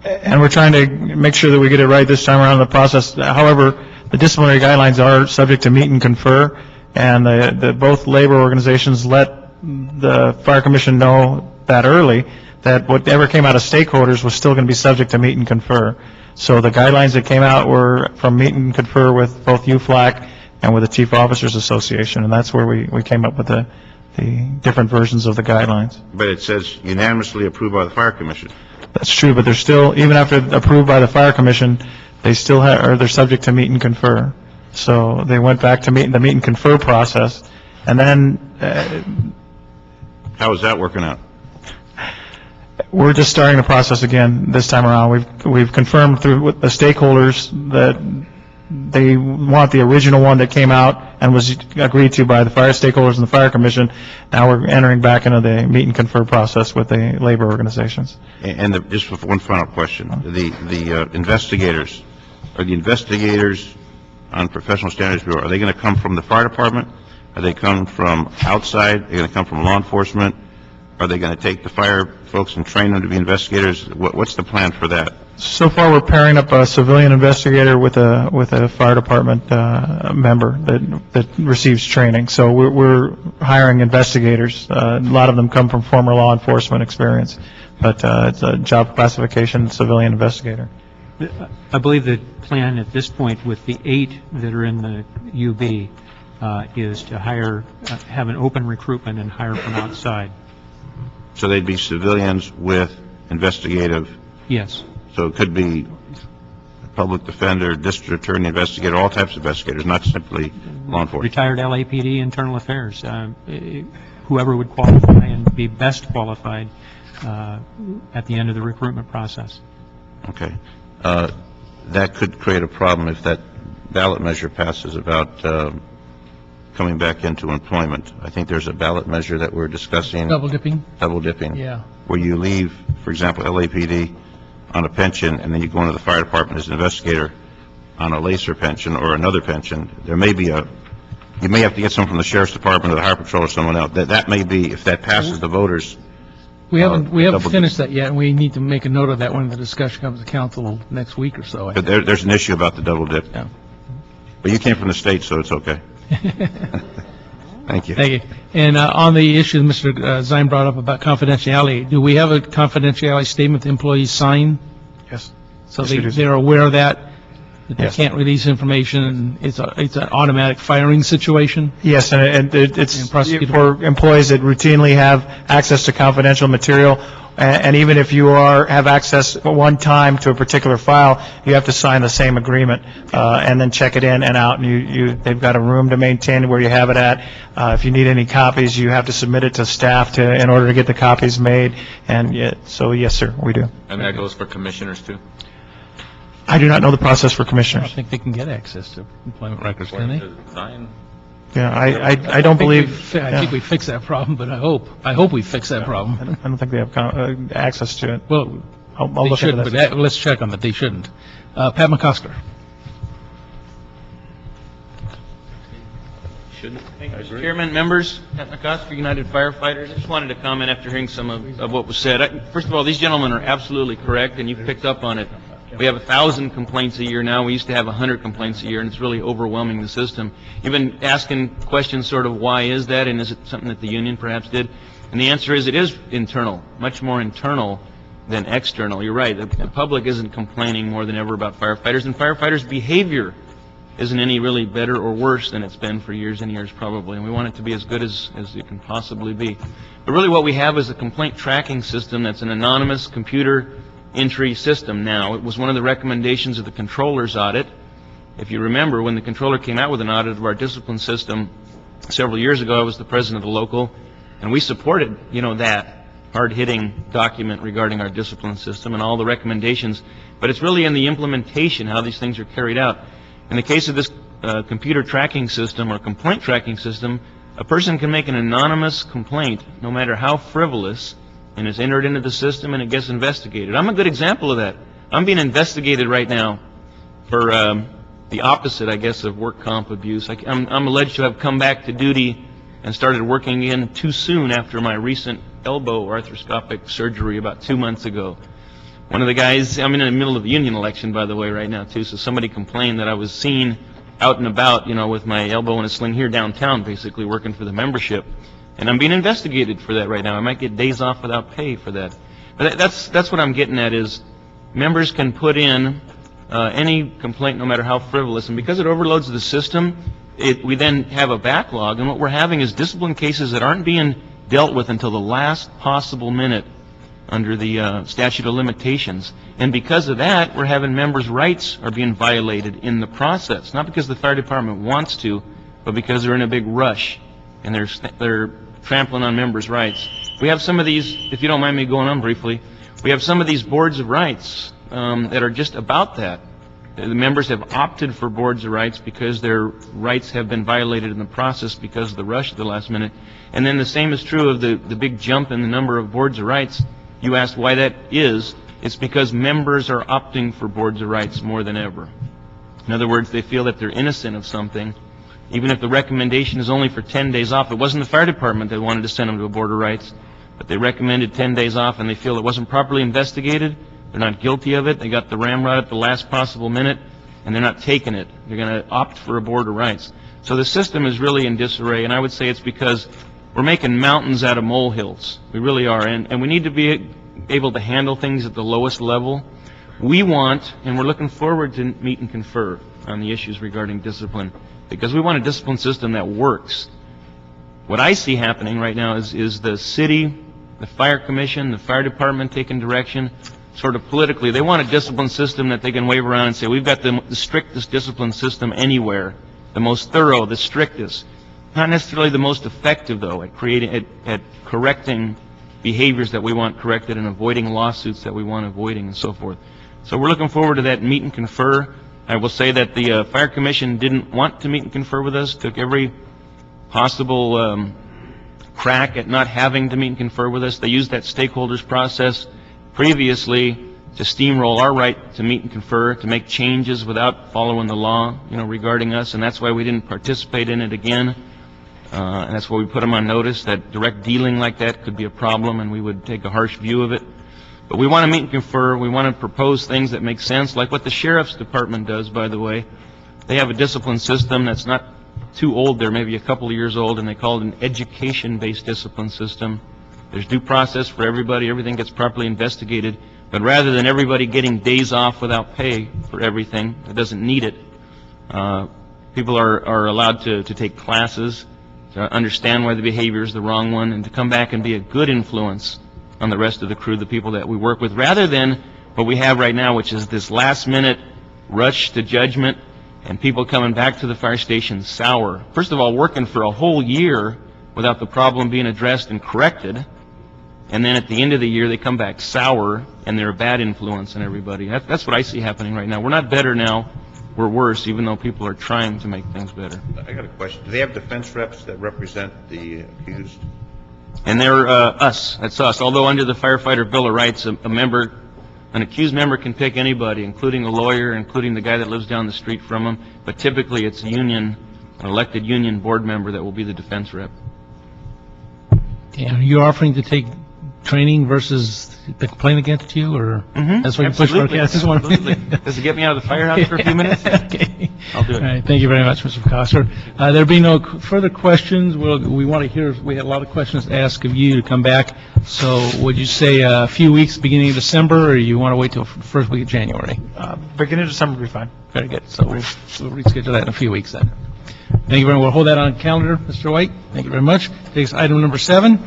And we're trying to make sure that we get it right this time around in the process. However, the disciplinary guidelines are subject to meet and confer, and both labor organizations let the Fire Commission know that early, that whatever came out of stakeholders was still going to be subject to meet and confer. So the guidelines that came out were from meet and confer with both UFLAC and with the Chief Officers Association, and that's where we came up with the different versions of the guidelines. But it says unanimously approved by the Fire Commission. That's true, but they're still, even after approved by the Fire Commission, they still they're subject to meet and confer. So they went back to the meet and confer process, and then How is that working out? We're just starting the process again this time around. We've confirmed through with the stakeholders that they want the original one that came out and was agreed to by the fire stakeholders and the fire commission. Now we're entering back into the meet and confer process with the labor organizations. And just with one final question, the investigators, are the investigators on Professional Standards Bureau, are they going to come from the fire department? Are they coming from outside? Are they going to come from law enforcement? Are they going to take the fire folks and train them to be investigators? What's the plan for that? So far, we're pairing up a civilian investigator with a fire department member that receives training. So we're hiring investigators. A lot of them come from former law enforcement experience, but it's a job classification civilian investigator. I believe the plan at this point with the 8 that are in the UB is to have an open recruitment and hire from outside. So they'd be civilians with investigative, Yes. so it could be public defender, district attorney, investigator, all types of investigators, not simply law enforcement. Retired LAPD internal affairs, whoever would qualify and be best qualified at the end of the recruitment process. Okay. That could create a problem if that ballot measure passes about coming back into employment. I think there's a ballot measure that we're discussing. Double dipping? Double dipping. Yeah. Where you leave, for example, LAPD on a pension, and then you go into the fire department as an investigator on a LACER pension or another pension. There may be you may have to get someone from the sheriff's department or the highway patrol or someone else. That may be, if that passes the voters. We haven't double finished that yet, and we need to make a note of that when the discussion comes to council next week or so. But there's an issue about the double dip. Yeah. But you came from the state, so it's okay. Thank you. Thank you. And on the issue Mr. Zine brought up about confidentiality, do we have a confidentiality statement the employees sign? Yes. So Yes, we do. they're aware of that they Yes. can't release information, and it's an automatic firing situation? Yes, and it's And prosecutor. for employees that routinely have access to confidential material, and even if you have access one time to a particular file, you have to sign the same agreement, and then check it in and out, and they've got a room to maintain where you have it at. If you need any copies, you have to submit it to staff in order to get the copies made, and so yes, sir, we do. And that goes for commissioners, too? I do not know the process for I don't commissioners. think they can get access to employment records, can they? Yeah, I don't believe. I think we fixed that problem, but I hope we fix that problem. I don't think they have access to it. Well, I'll they look should, into but that. let's check on that. They shouldn't. Pat McCosker. Chairman, members, Pat McCosker, United Firefighters, I just wanted to comment after hearing some of what was said. First of all, these gentlemen are absolutely correct, and you've picked up on it. We have 1,000 complaints a year now. We used to have 100 complaints a year, and it's really overwhelming the system. You've been asking questions sort of why is that, and is it something that the union perhaps did? And the answer is it is internal, much more internal than external. You're right. The public isn't complaining more than ever about firefighters, and firefighters' behavior isn't any really better or worse than it's been for years and years probably, and we want it to be as good as it can possibly be. But really what we have is a complaint tracking system that's an anonymous computer entry system now. It was one of the recommendations of the controller's audit. If you remember, when the controller came out with an audit of our discipline system several years ago, I was the president of the local, and we supported, that hard-hitting document regarding our discipline system and all the recommendations. But it's really in the implementation, how these things are carried out. In the case of this computer tracking system or complaint tracking system, a person can make an anonymous complaint, no matter how frivolous, and it's entered into the system and it gets investigated. I'm a good example of that. I'm being investigated right now for the opposite, I guess, of work comp abuse. I'm alleged to have come back to duty and started working again too soon after my recent elbow arthroscopic surgery about 2 months ago. One of the guys, I'm in the middle of the union election, by the way, right now, too, so somebody complained that I was seen out and about, with my elbow in a sling here downtown, basically working for the membership. And I'm being investigated for that right now. I might get days off without pay for that. But that's what I'm getting at is members can put in any complaint, no matter how frivolous. And because it overloads the system, we then have a backlog. And what we're having is discipline cases that aren't being dealt with until the last possible minute under the statute of limitations. And because of that, we're having members' rights are being violated in the process. Not because the fire department wants to, but because they're in a big rush. And they're trampling on members' rights. We have some of these, if you don't mind me going on briefly, We have some of these boards of rights that are just about that. The members have opted for boards of rights because their rights have been violated in the process because of the rush at the last minute. And then the same is true of the big jump in the number of boards of rights. You asked why that is. It's because members are opting for boards of rights more than ever. In other words, they feel that they're innocent of something, even if the recommendation is only for 10 days off. It wasn't the fire department that wanted to send them to a board of rights, but they recommended 10 days off, and they feel it wasn't properly investigated. They're not guilty of it. They got the ramrod at the last possible minute, and they're not taking it. They're going to opt for a board of rights. So the system is really in disarray, and I would say it's because we're making mountains out of molehills. We really are, and we need to be able to handle things at the lowest level. We want, and we're looking forward to meet and confer on the issues regarding discipline, because we want a discipline system that works. What I see happening right now is the city, the fire commission, the fire department taking direction, sort of politically. They want a discipline system that they can wave around and say, we've got the strictest discipline system anywhere, the most thorough, the strictest. Not necessarily the most effective, though, at correcting behaviors that we want corrected and avoiding lawsuits that we want avoiding and so forth. So we're looking forward to that meet and confer. I will say that the Fire Commission didn't want to meet and confer with us, took every possible crack at not having to meet and confer with us. They used that stakeholders process previously to steamroll our right to meet and confer, to make changes without following the law, regarding us, and that's why we didn't participate in it again. And that's why we put them on notice that direct dealing like that could be a problem, and we would take a harsh view of it. But we want to meet and confer. We want to propose things that make sense, like what the Sheriff's Department does, by the way. They have a discipline system that's not too old. They're maybe a couple of years old, and they call it an education-based discipline system. There's due process for everybody. Everything gets properly investigated. But rather than everybody getting days off without pay for everything that doesn't need it, people are allowed to take classes, to understand why the behavior is the wrong one, and to come back and be a good influence on the rest of the crew, the people that we work with, rather than what we have right now, which is this last-minute rush to judgment and people coming back to the fire station sour. First of all, working for a whole year without the problem being addressed and corrected, and then at the end of the year they come back sour and they're a bad influence on everybody. That's what I see happening right now. We're not better now. We're worse, even though people are trying to make things better. I got a question. Do they have defense reps that represent the accused? And they're us. That's us. Although under the Firefighter Bill of Rights, an accused member can pick anybody, including a lawyer, including the guy that lives down the street from him. But typically it's an elected union board member that will be the defense rep. And are you offering to take training versus the complaint against you, or that's what you push for? Okay, I just want Absolutely. Does it get me out of the firehouse for a few minutes? Okay. I'll do it. All right, thank you very much, Mr. Coster. There be no further questions. We want to hear, we had a lot of questions to ask of you to come back. So would you say a few weeks, beginning of December, or you want to wait till first week of January? Beginning of December will be fine. Very good. So we'll reschedule that in a few weeks then. Thank you very much. We'll hold that on calendar, Mr. White. Thank you very much. Takes item number 7.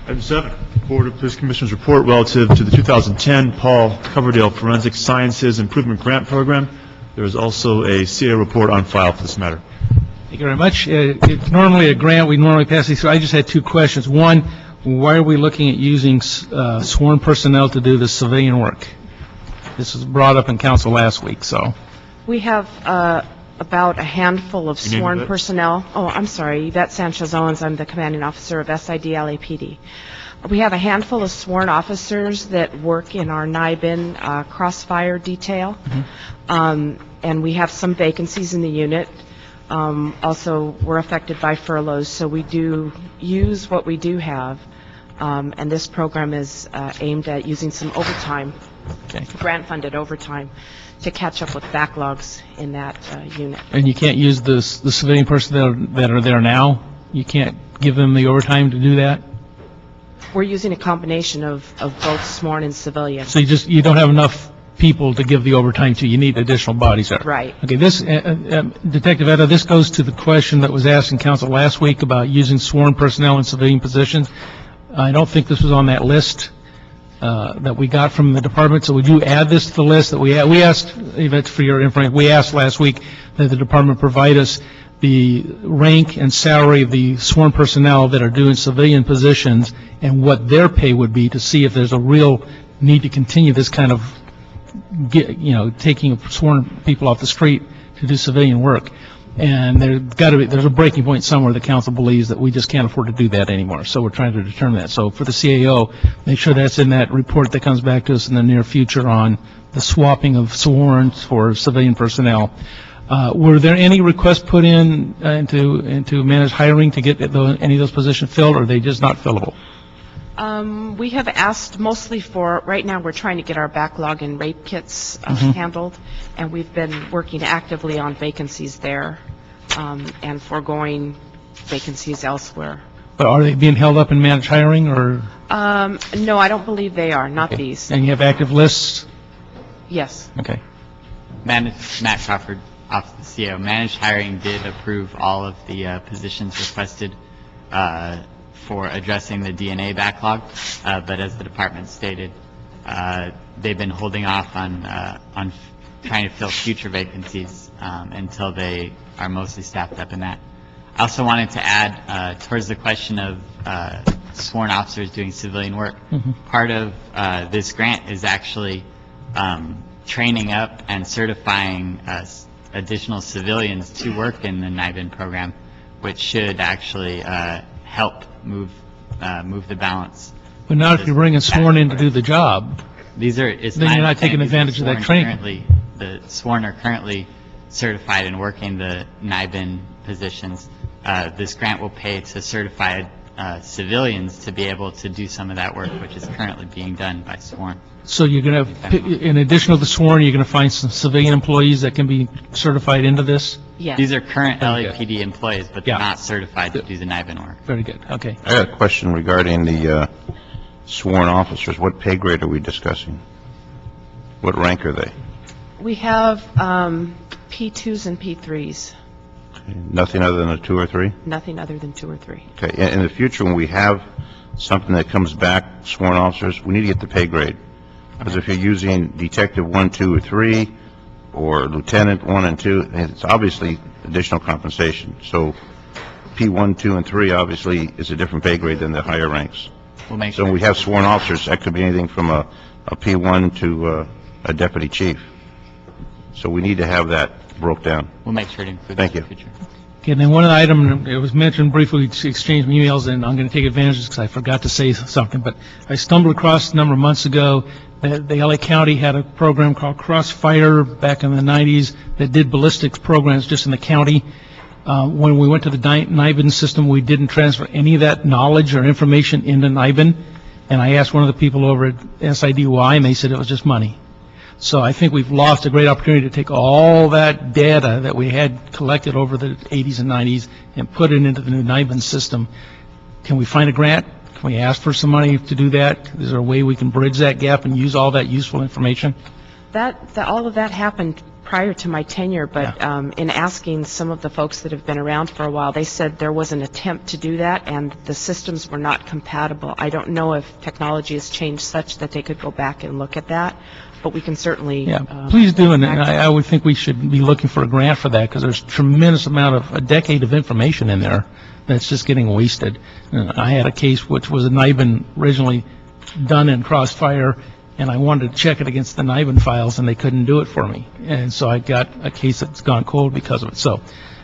Item 7, Board of Police Commissioners report relative to the 2010 Paul Coverdale Forensic Sciences Improvement Grant Program. There is also a CA report on file for this matter. Thank you very much. It's normally a grant. We normally pass these through. I just had 2 questions. One, why are we looking at using sworn personnel to do the civilian work? This was brought up in council last week, so. We have about a handful of Your name, sworn Yvette? personnel. Oh, I'm sorry, Yvette Sanchez-Owens. I'm the commanding officer of SID LAPD. We have a handful of sworn officers that work in our NIBIN crossfire detail, and we have some vacancies in the unit. Also, we're affected by furloughs, so we do use what we do have, and this program is aimed at using some overtime, grant-funded overtime, to catch up with backlogs in that unit. And you can't use the civilian personnel that are there now? You can't give them the overtime to do that? We're using a combination of both sworn and civilian. So you don't have enough people to give the overtime to. You need additional bodies there. Right. Okay, this, Detective Etta, this goes to the question that was asked in council last week about using sworn personnel in civilian positions. I don't think this was on that list that we got from the department, so would you add this to the list that we had? We asked, Yvette, for your information, we asked last week that the department provide us the rank and salary of the sworn personnel that are doing civilian positions and what their pay would be, to see if there's a real need to continue this kind of, taking sworn people off the street to do civilian work. And there's a breaking point somewhere the council believes that we just can't afford to do that anymore. So we're trying to determine that. So for the CAO, make sure that's in that report that comes back to us in the near future on the swapping of sworns for civilian personnel. Were there any requests put in into managed hiring to get any of those positions filled, or are they just not fillable? We have asked mostly for, right now, we're trying to get our backlog in rape kits handled, and we've been working actively on vacancies there and foregoing vacancies elsewhere. But are they being held up in managed hiring, or? No, I don't believe they are, not these. And you have active lists? Yes. Okay. Matt Crawford, Office of the CO. Managed hiring did approve all of the positions requested for addressing the DNA backlog, but as the department stated, they've been holding off on trying to fill future vacancies until they are mostly staffed up in that. I also wanted to add towards the question of sworn officers doing civilian work. Part of this grant is actually training up and certifying additional civilians to work in the NIBIN program, which should actually help move the balance. But not if you're bringing sworn in to do the job. Then you're not taking advantage of that training. The sworn are currently certified and working the NIBIN positions. This grant will pay to certified civilians to be able to do some of that work, which is currently being done by sworn. So you're going to, in addition to the sworn, you're going to find some civilian employees that can be certified into this? Yes. These are current LAPD employees, but they're not certified to do the NIBIN work. Very good. Okay. I got a question regarding the sworn officers. What pay grade are we discussing? What rank are they? We have P2s and P3s, Nothing other than a 2 or 3? nothing other than 2 or 3. Okay, in the future, when we have something that comes back, sworn officers, we need to get the pay grade. Because if you're using detective 1, 2, or 3, or lieutenant 1 and 2, it's obviously additional compensation. So P1, 2, and 3 obviously is a different pay grade than the higher ranks. We'll make So when we have sworn officers, that could be anything from a P1 to a deputy chief. So we need to have that broke down. We'll make sure to include Thank that in you. the future. Okay, and then one item, it was mentioned briefly, we exchanged emails, and I'm going to take advantage of this because I forgot to say something, but I stumbled across a number of months ago that the LA County had a program called Crossfire back in the 90s that did ballistics programs just in the county. When we went to the NIBIN system, we didn't transfer any of that knowledge or information into NIBIN, and I asked one of the people over at SID why, and they said it was just money. So I think we've lost a great opportunity to take all that data that we had collected over the 80s and 90s and put it into the new NIBIN system. Can we find a grant? Can we ask for some money to do that? Is there a way we can bridge that gap and use all that useful information? All of that happened prior to my tenure, but in asking some of the folks that have been around for a while, they said there was an attempt to do that, and the systems were not compatible. I don't know if technology has changed such that they could go back and look at that, but we can certainly... Yeah, please do, and I would think we should be looking for a grant for that, because there's a tremendous amount of, a decade of information in there that's just getting wasted. I had a case which was a NIBIN originally done in Crossfire, and I wanted to check it against the NIBIN files, and they couldn't do it for me. And so I got a case that's gone cold because of it. So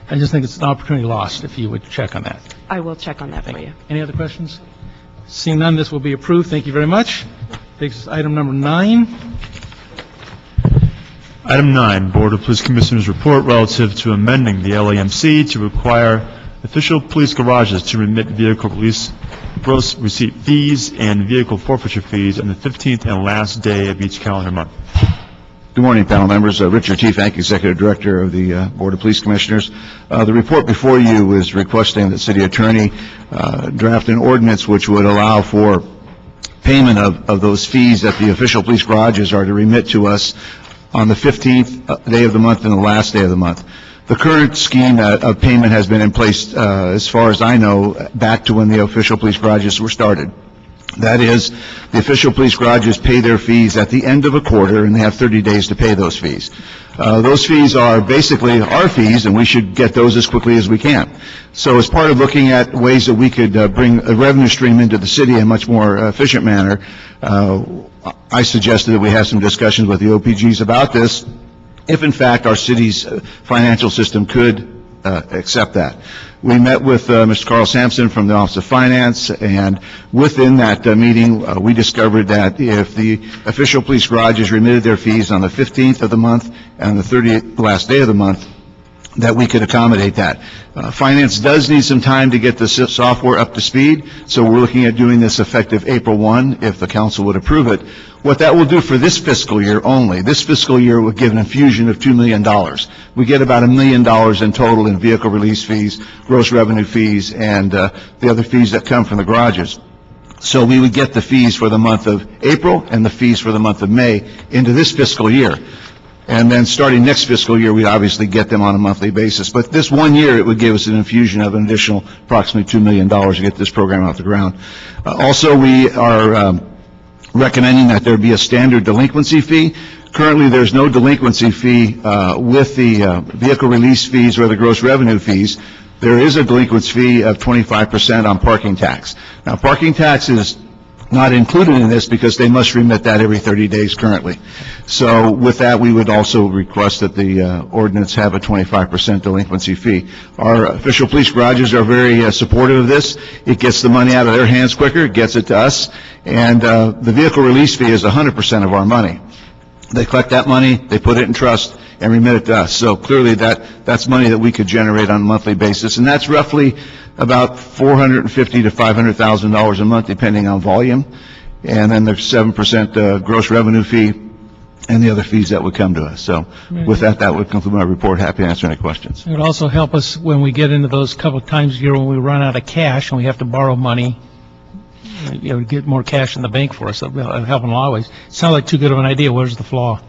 I just think it's an opportunity lost if you would check on that. I will check on that for you. Any other questions? Seeing none, this will be approved. Thank you very much. Takes us to item number 9. Item 9, Board of Police Commissioners report relative to amending the LAMC to require official police garages to remit vehicle police gross receipt fees and vehicle forfeiture fees on the 15th and last day of each calendar month. Good morning, panel members. Richard T. Fank, Executive Director of the Board of Police Commissioners. The report before you is requesting that City Attorney draft an ordinance which would allow for payment of those fees that the official police garages are to remit to us on the 15th day of the month and the last day of the month. The current scheme of payment has been in place, as far as I know, back to when the official police garages were started. That is, the official police garages pay their fees at the end of a quarter, and they have 30 days to pay those fees. Those fees are basically our fees, and we should get those as quickly as we can. So as part of looking at ways that we could bring a revenue stream into the city in a much more efficient manner, I suggested that we have some discussions with the OPGs about this, if in fact our city's financial system could accept that. We met with Mr. Carl Sampson from the Office of Finance, and within that meeting, we discovered that if the official police garages remitted their fees on the 15th of the month and the 30th last day of the month, that we could accommodate that. Finance does need some time to get the software up to speed, so we're looking at doing this effective April 1, if the council would approve it. What that will do for this fiscal year only, this fiscal year will give an infusion of $2 million. We get about $1 million in total in vehicle release fees, gross revenue fees, and the other fees that come from the garages. So we would get the fees for the month of April and the fees for the month of May into this fiscal year. And then starting next fiscal year, we obviously get them on a monthly basis. But this 1 year, it would give us an infusion of an additional approximately $2 million to get this program off the ground. Also, we are recommending that there be a standard delinquency fee. Currently, there's no delinquency fee with the vehicle release fees or the gross revenue fees. There is a delinquency fee of 25% on parking tax. Now, parking tax is not included in this because they must remit that every 30 days currently. So with that, we would also request that the ordinance have a 25% delinquency fee. Our official police garages are very supportive of this. It gets the money out of their hands quicker, it gets it to us, and the vehicle release fee is 100% of our money. They collect that money, they put it in trust, and remit it to us. So clearly that's money that we could generate on a monthly basis, and that's roughly about $450,000 to $500,000 a month, depending on volume. And then there's 7% gross revenue fee and the other fees that would come to us. So with that, that would conclude my report. Happy to answer any questions. It would also help us when we get into those couple of times a year when we run out of cash and we have to borrow money, get more cash in the bank for us. That'll help in a lot of ways. Sounds like too good of an idea. Where's the flaw?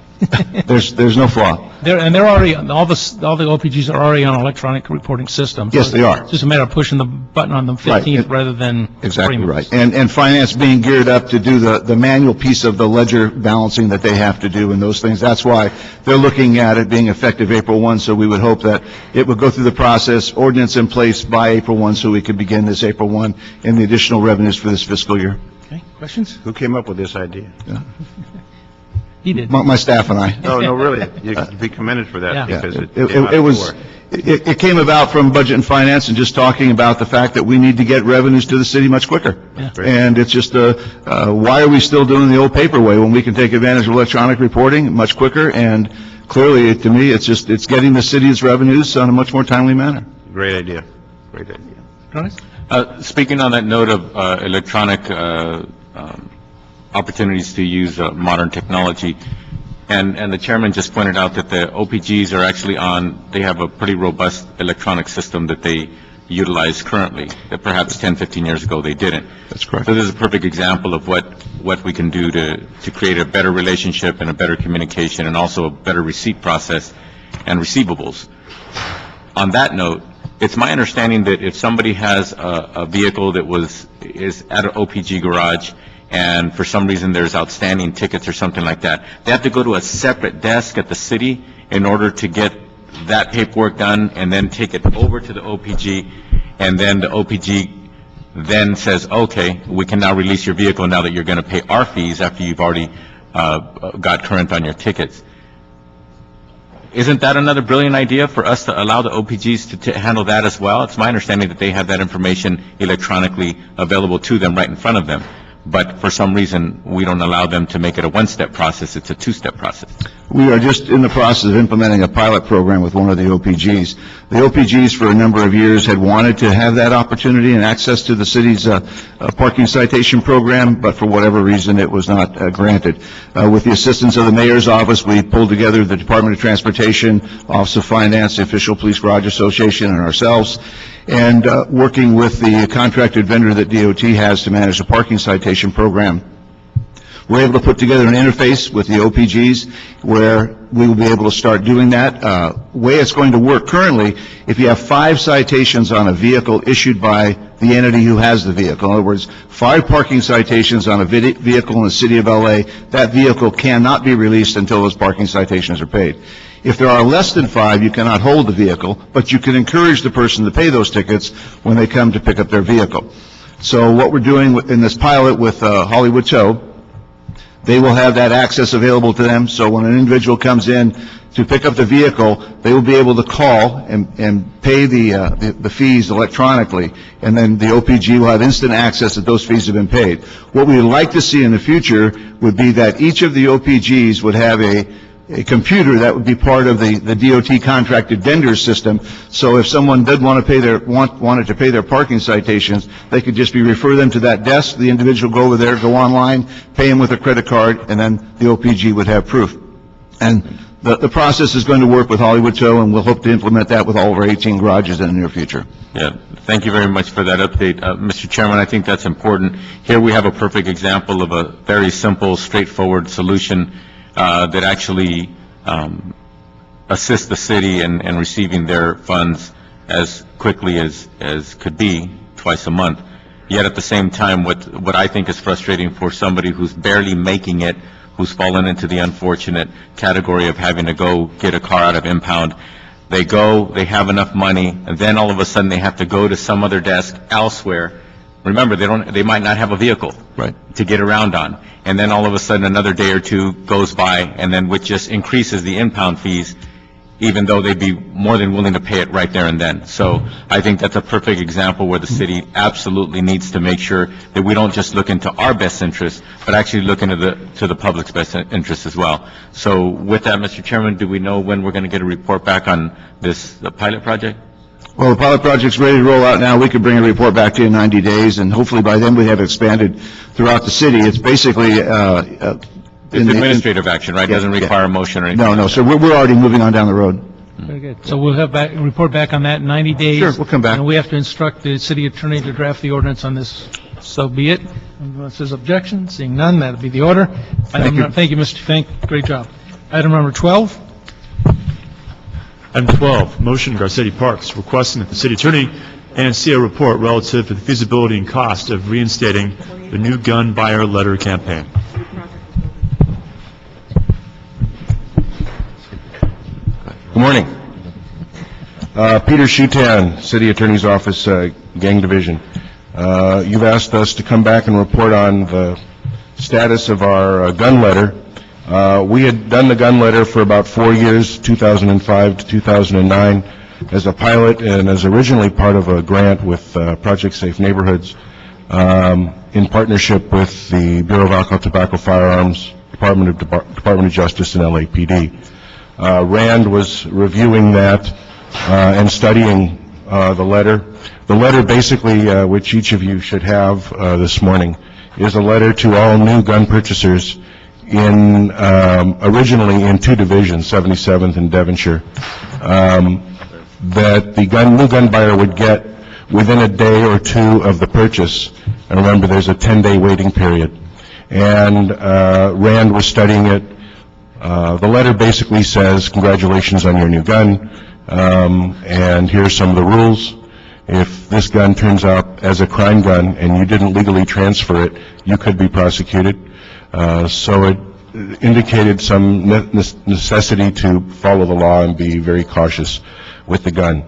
There's no flaw. They're already, all the OPGs are already on electronic reporting systems. Yes, they are. It's just a matter of pushing the button on the 15th rather than exactly premiums. right. And finance being geared up to do the manual piece of the ledger balancing that they have to do and those things. That's why they're looking at it being effective April 1. So we would hope that it would go through the process, ordinance in place by April 1, so we could begin this April 1 in the additional revenues for this fiscal year. Okay, questions? Who came up with this idea? He did. My staff and I. No, really. You can be commended for that because it came about from Budget and Finance and just talking about the fact that we need to get revenues to the city much quicker. Yeah. And it's just, why are we still doing the old paper way when we can take advantage of electronic reporting much quicker? And clearly, to me, it's getting the city's revenues on a much more timely manner. Great idea. Great idea. Speaking on that note of electronic opportunities to use modern technology, and the chairman just pointed out that the OPGs are actually they have a pretty robust electronic system that they utilize currently, that perhaps 10, 15 years ago they didn't. That's correct. So this is a perfect example of what we can do to create a better relationship and a better communication and also a better receipt process and receivables. On that note, it's my understanding that if somebody has a vehicle that is at an OPG garage and for some reason there's outstanding tickets or something like that, they have to go to a separate desk at the city in order to get that paperwork done and then take it over to the OPG, and then the OPG then says, okay, we can now release your vehicle now that you're going to pay our fees after you've already got current on your tickets. Isn't that another brilliant idea for us to allow the OPGs to handle that as well? It's my understanding that they have that information electronically available to them right in front of them. But for some reason, we don't allow them to make it a one-step process. It's a two-step process. We are just in the process of implementing a pilot program with one of the OPGs. The OPGs for a number of years had wanted to have that opportunity and access to the city's parking citation program, but for whatever reason it was not granted. With the assistance of the mayor's office, we pulled together the Department of Transportation, Office of Finance, the Official Police Garage Association, and ourselves, and working with the contracted vendor that DOT has to manage the parking citation program. We're able to put together an interface with the OPGs where we will be able to start doing that. Way it's going to work currently, if you have 5 citations on a vehicle issued by the entity who has the vehicle, in other words, 5 parking citations on a vehicle in the city of LA, that vehicle cannot be released until those parking citations are paid. If there are less than 5, you cannot hold the vehicle, but you can encourage the person to pay those tickets when they come to pick up their vehicle. So what we're doing in this pilot with Hollywood Tow, they will have that access available to them, so when an individual comes in to pick up the vehicle, they will be able to call and pay the fees electronically, and then the OPG will have instant access that those fees have been paid. What we would like to see in the future would be that each of the OPGs would have a computer that would be part of the DOT contracted vendor system, so if someone did want to wanted to pay their parking citations, they could just refer them to that desk, the individual go over there, go online, pay them with a credit card, and then the OPG would have proof. And the process is going to work with Hollywood Tow, and we'll hope to implement that with all of our 18 garages in the near future. Yeah, thank you very much for that update. Mr. Chairman, I think that's important. Here we have a perfect example of a very simple, straightforward solution that actually assists the city in receiving their funds as quickly as could be, twice a month. Yet at the same time, what I think is frustrating for somebody who's barely making it, who's fallen into the unfortunate category of having to go get a car out of impound. They go, they have enough money, and then all of a sudden they have to go to some other desk elsewhere. Remember, they might not have a vehicle to get around on. And then all of a sudden another day or two goes by, and then which just increases the impound fees, even though they'd be more than willing to pay it right there and then. So I think that's a perfect example where the city absolutely needs to make sure that we don't just look into our best interest, but actually look into the public's best interest as well. So with that, Mr. Chairman, do we know when we're going to get a report back on the pilot project? Well, the pilot project's ready to roll out now. We could bring a report back to you in 90 days, and hopefully by then we have expanded throughout the city. It's basically It's administrative action, right? It doesn't require a motion or anything? No, so we're already moving on down the road. Very good. So we'll have a report back on that in 90 days. Sure, we'll come back. And we have to instruct the city attorney to draft the ordinance on this. So be it. Unless there's objection, seeing none, that'll be the order. Thank you, Mr. Fink. Great job. Item number 12. Item 12, motion Garcetti Parks requesting that the city attorney and CO report relative to the feasibility and cost of reinstating the new gun buyer letter campaign. Good morning. Peter Shutan, City Attorney's Office, Gang Division. You've asked us to come back and report on the status of our gun letter. We had done the gun letter for about 4 years, 2005 to 2009, as a pilot and as originally part of a grant with Project Safe Neighborhoods in partnership with the Bureau of Alcohol, Tobacco, Firearms, Department of Justice, and LAPD. Rand was reviewing that and studying the letter. The letter basically, which each of you should have this morning, is a letter to all new gun purchasers originally in 2 divisions, 77th and Devonshire, that the new gun buyer would get within a day or 2 of the purchase. And remember, there's a 10-day waiting period. And Rand was studying it. The letter basically says, congratulations on your new gun, and here's some of the rules. If this gun turns out as a crime gun and you didn't legally transfer it, you could be prosecuted. So it indicated some necessity to follow the law and be very cautious with the gun.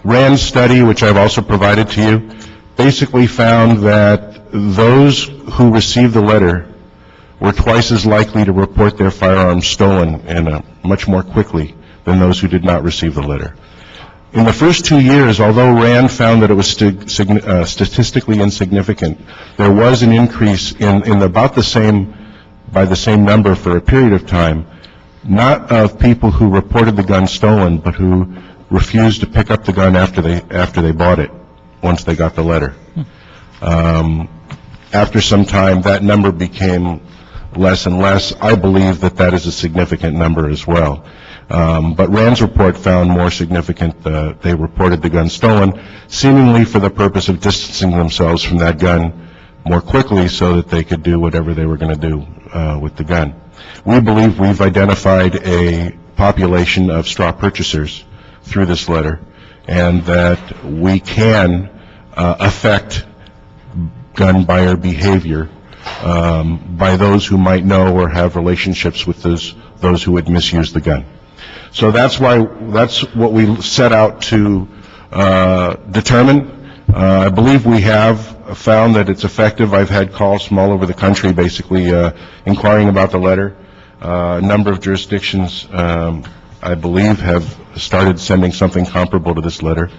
Rand's study, which I've also provided to you, basically found that those who received the letter were twice as likely to report their firearms stolen and much more quickly than those who did not receive the letter. In the first 2 years, although Rand found that it was statistically insignificant, there was an increase in about the same, by the same number for a period of time, not of people who reported the gun stolen, but who refused to pick up the gun after they bought it, once they got the letter. After some time, that number became less and less. I believe that is a significant number as well. But Rand's report found more significant. They reported the gun stolen, seemingly for the purpose of distancing themselves from that gun more quickly so that they could do whatever they were going to do with the gun. We believe we've identified a population of straw purchasers through this letter, and that we can affect gun buyer behavior by those who might know or have relationships with those who would misuse the gun. So that's what we set out to determine. I believe we have found that it's effective. I've had calls from all over the country basically inquiring about the letter. A number of jurisdictions, I believe, have started sending something comparable to this letter.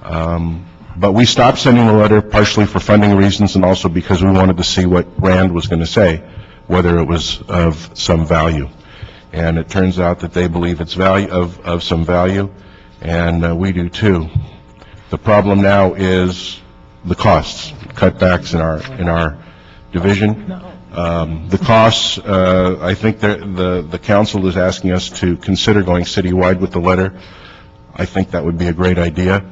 But we stopped sending the letter partially for funding reasons and also because we wanted to see what RAND was going to say, whether it was of some value. And it turns out that they believe it's of some value, and we do too. The problem now is the costs, cutbacks in our division. The costs, I think the council is asking us to consider going citywide with the letter. I think that would be a great idea,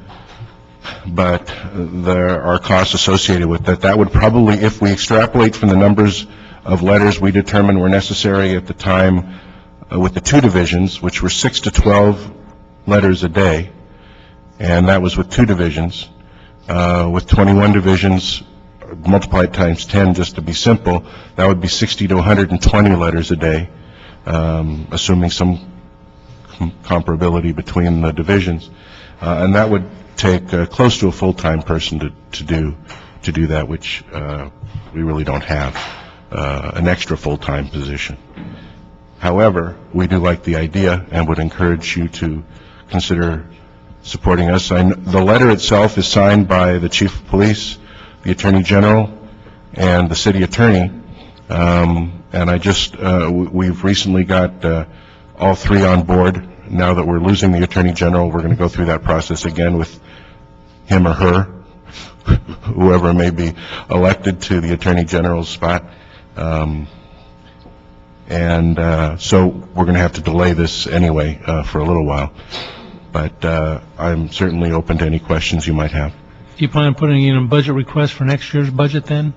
but there are costs associated with that. That would probably, if we extrapolate from the numbers of letters we determined were necessary at the time with the 2 divisions, which were 6 to 12 letters a day, and that was with 2 divisions. With 21 divisions, multiplied times 10, just to be simple, that would be 60 to 120 letters a day, assuming some comparability between the divisions. And that would take close to a full-time person to do that, which we really don't have, an extra full-time position. However, we do like the idea and would encourage you to consider supporting us. The letter itself is signed by the Chief of Police, the Attorney General, and the City Attorney. And we've recently got all 3 on board. Now that we're losing the Attorney General, we're going to go through that process again with him or her, whoever may be elected to the Attorney General's spot. So we're going to have to delay this anyway for a little while. But I'm certainly open to any questions you might have. Do you plan on putting in a budget request for next year's budget then?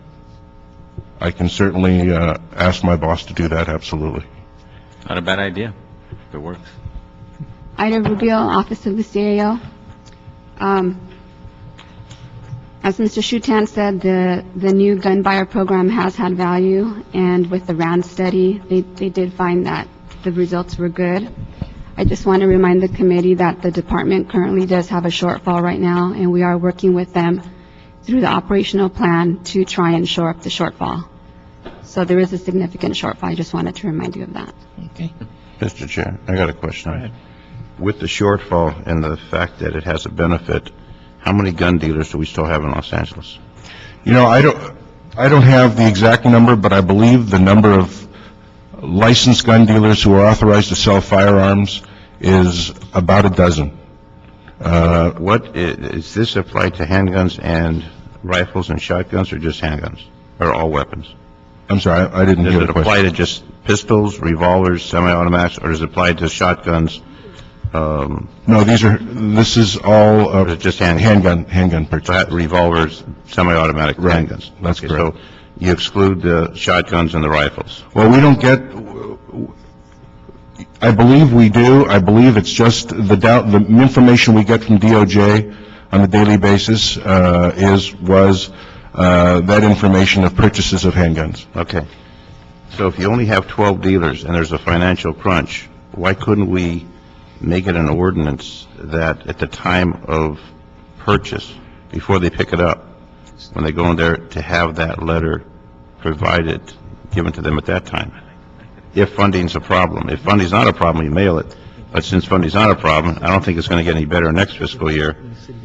I can certainly ask my boss to do that, absolutely. Not a bad idea, if it works. Ida Rubio, Office of the CAO. As Mr. Shutan said, the new gun buyer program has had value, and with the RAND study, they did find that the results were good. I just want to remind the committee that the department currently does have a shortfall right now, and we are working with them through the operational plan to try and shore up the shortfall. So there is a significant shortfall. I just wanted to remind you of that. Okay. Mr. Chair, I got a question. Go ahead. With the shortfall and the fact that it has a benefit, how many gun dealers do we still have in Los Angeles? You know, I don't have the exact number, but I believe the number of licensed gun dealers who are authorized to sell firearms is about a dozen. What is this applied to handguns and rifles and shotguns, or just handguns, or all weapons? I'm sorry, I didn't hear the question. Does it apply to just pistols, revolvers, semi-automatics, or does it apply to shotguns? No, this is all just handgun purchase. Revolvers, semi-automatic Right. handguns. That's Okay, correct. So you exclude the shotguns and the rifles. Well, we don't get, I believe we do. I believe it's just the information we get from DOJ on a daily basis was that information of purchases of handguns. Okay. So if you only have 12 dealers and there's a financial crunch, why couldn't we make it an ordinance that at the time of purchase, before they pick it up, when they go in there, to have that letter provided, given to them at that time? If funding's a problem. If funding's not a problem, you mail it. But since funding's not a problem, I don't think it's going to get any better next fiscal year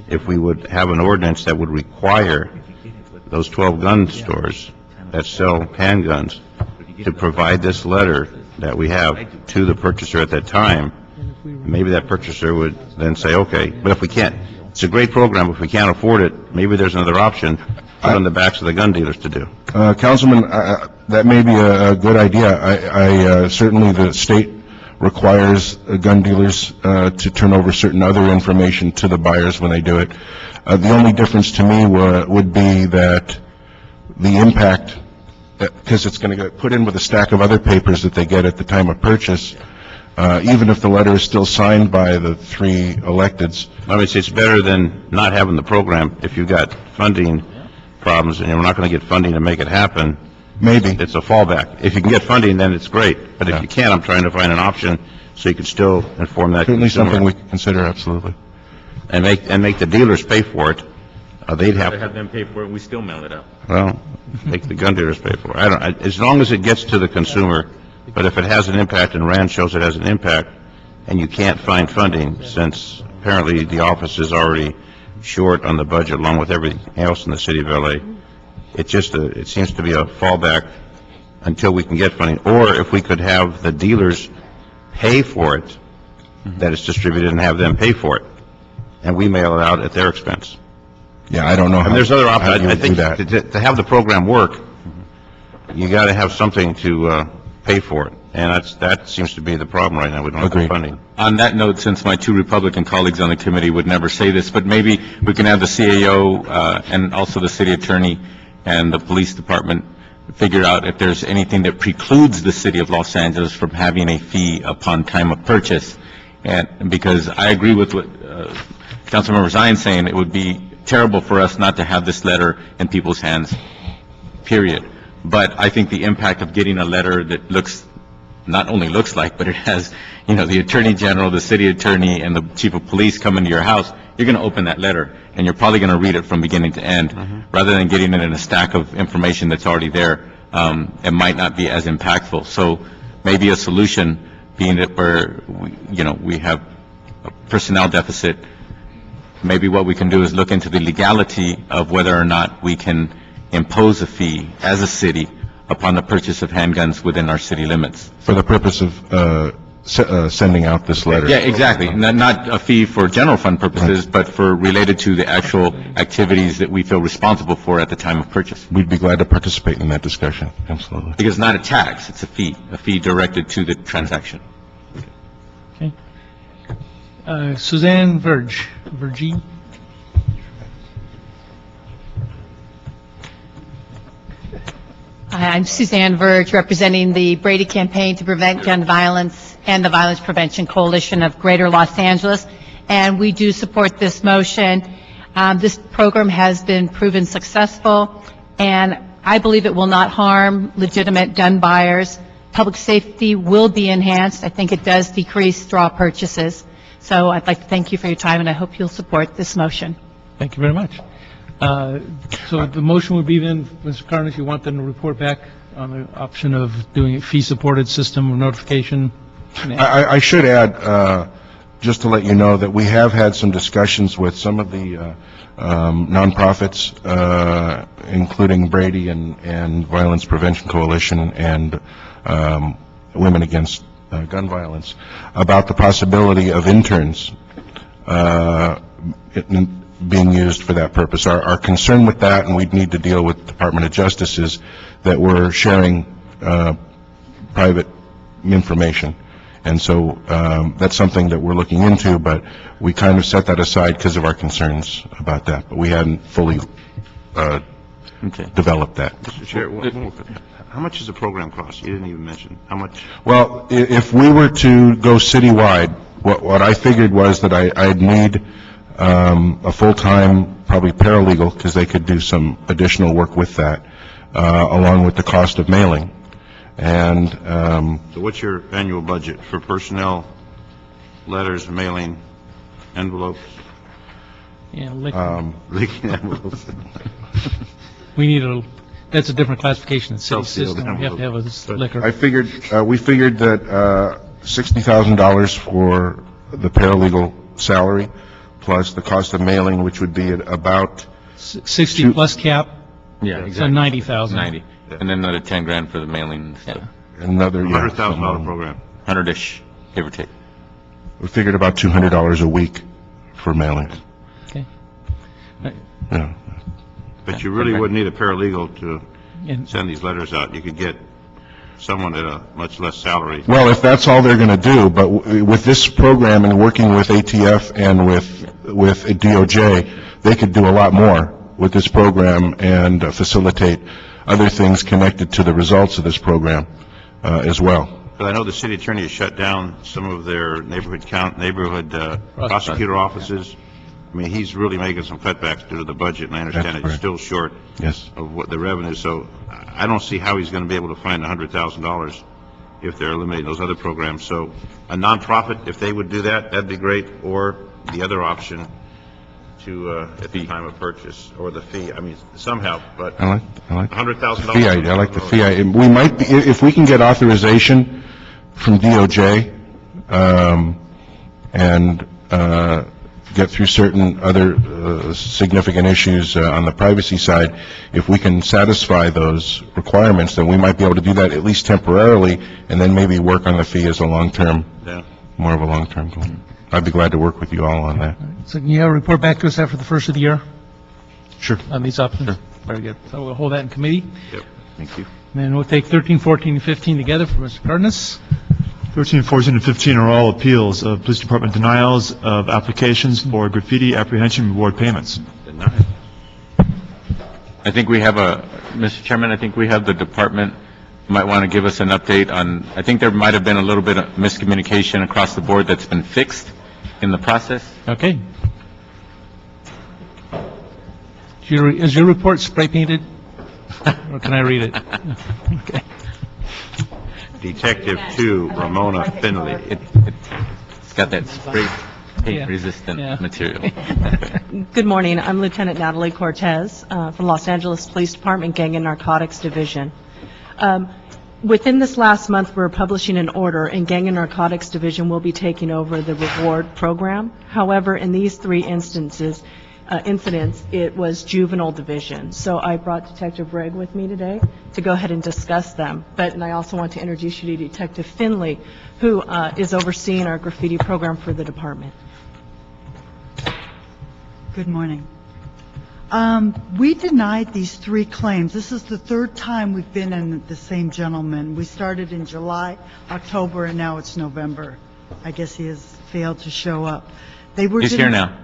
if we would have an ordinance that would require those 12 gun stores that sell handguns to provide this letter that we have to the purchaser at that time. Maybe that purchaser would then say, okay, but if we can't, it's a great program, if we can't afford it, maybe there's another option put on the backs of the gun dealers to do. Councilman, that may be a good idea. Certainly the state requires gun dealers to turn over certain other information to the buyers when they do it. The only difference to me would be that the impact, because it's going to get put in with a stack of other papers that they get at the time of purchase, even if the letter is still signed by the 3 electeds. I mean, it's better than not having the program if you've got funding problems and you're not going to get funding to make it happen. Maybe. It's a fallback. If you can get funding, then it's great, but if you can't, I'm trying to find an option so you can still inform that Certainly consumer. something we can consider, absolutely. And make the dealers pay for it. They'd Rather have, have them pay for it, we still mail it out. well, make the gun dealers pay for it. As long as it gets to the consumer, but if it has an impact and Rand shows it has an impact, and you can't find funding, since apparently the office is already short on the budget along with everything else in the city of LA, it seems to be a fallback until we can get funding. Or if we could have the dealers pay for it, that it's distributed, and have them pay for it, and we mail it out at their expense. Yeah, I don't know And there's other how options. you I would do think that. to have the program work, you got to have something to pay for it, and that seems to be the problem right now. We don't have the Agreed. funding. On that note, since my two Republican colleagues on the committee would never say this, but maybe we can have the CAO and also the city attorney and the police department figure out if there's anything that precludes the city of Los Angeles from having a fee upon time of purchase. And because I agree with what Councilmember Zion's saying, it would be terrible for us not to have this letter in people's hands, period. But I think the impact of getting a letter that not only looks like, but it has, the Attorney General, the city attorney, and the chief of police come into your house, you're going to open that letter, and you're probably going to read it from beginning to end, rather than getting it in a stack of information that's already there. It might not be as impactful. So maybe a solution being that we have a personnel deficit, maybe what we can do is look into the legality of whether or not we can impose a fee as a city upon the purchase of handguns within our city limits. For the purpose of sending out this letter. Yeah, exactly. Not a fee for general fund purposes, but for related to the actual activities that we feel responsible for at the time of purchase. We'd be glad to participate in that discussion, absolutely. Because it's not a tax, it's a fee directed to the transaction. Okay. Suzanne Verge. Hi, I'm Suzanne Verge, representing the Brady Campaign to Prevent Gun Violence and the Violence Prevention Coalition of Greater Los Angeles, and we do support this motion. This program has been proven successful, and I believe it will not harm legitimate gun buyers. Public safety will be enhanced. I think it does decrease straw purchases. So I'd like to thank you for your time, and I hope you'll support this motion. Thank you very much. So the motion would be then, Mr. Carnes, you want them to report back on the option of doing a fee-supported system of notification? I should add, just to let you know, that we have had some discussions with some of the nonprofits, including Brady and Violence Prevention Coalition and Women Against Gun Violence, about the possibility of interns being used for that purpose. Our concern with that, and we'd need to deal with the Department of Justice, is that we're sharing private information. And so that's something that we're looking into, but we kind of set that aside because of our concerns about that. But we hadn't fully developed that. Mr. Chair, how much does the program cost? You didn't even mention. How much? Well, if we were to go citywide, what I figured was that I'd need a full-time, probably paralegal, because they could do some additional work with that, along with the cost of mailing. And So what's your annual budget for personnel, letters, mailing, envelopes? Yeah, liquor. Leaking envelopes? We need that's a different classification than city Self-sealed system. We have to have a liquor. we figured that $60,000 for the paralegal salary, plus the cost of mailing, which would be at about 60 plus cap, Yeah, so exactly. 90,000. 90. And then another 10 grand for the mailing and stuff. another, yeah. $100,000 program. 100-ish, give or take. We figured about $200 a week for mailings. Okay. Yeah. But you really wouldn't need a paralegal to And send these letters out. You could get someone at a much less salary. Well, if that's all they're going to do, but with this program and working with ATF and with DOJ, they could do a lot more with this program and facilitate other things connected to the results of this program as well. But I know the city attorney has shut down some of their neighborhood prosecutor offices I mean, he's really making some cutbacks due to the budget, and I understand That's it's correct. still short Yes. of what the revenue, so I don't see how he's going to be able to find $100,000 if they're eliminating those other programs. So a nonprofit, if they would do that, that'd be great, or the other option to, at the time of purchase, or the fee, I mean, some help, but I like $100,000. fee idea. I like the fee idea. We might be, if we can get authorization from DOJ, and get through certain other significant issues on the privacy side, if we can satisfy those requirements, then we might be able to do that at least temporarily, and then maybe work on the fee as a long-term, Yeah. more of a long-term goal. I'd be glad to work with you all on that. So can you report back to us after the first of the year Sure. on these options? Very good. So we'll hold that in committee. Yep, thank you. And then we'll take 13, 14, and 15 together for Mr. Cardenas. 13, 14, and 15 are all appeals of police department denials of applications for graffiti apprehension reward payments. Denied. I think we have Mr. Chairman, I think we have the department, might want to give us an update on, I think there might have been a little bit of miscommunication across the board that's been fixed in the process. Okay. Is your report spray painted? Or can I read it? Okay. Detective 2, Ramona Finley. It's got that spray Yeah. paint-resistant material. Good morning. I'm Lieutenant Natalie Cortez from Los Angeles Police Department Gang and Narcotics Division. Within this last month, we're publishing an order, and Gang and Narcotics Division will be taking over the reward program. However, in these three incidents, it was juvenile division. So I brought Detective Rigg with me today to go ahead and discuss them. And I also want to introduce you to Detective Finley, who is overseeing our graffiti program for the department. Good morning. We denied these three claims. This is the third time we've been in the same gentleman. We started in July, October, and now it's November. I guess he has failed to show up. He's here now.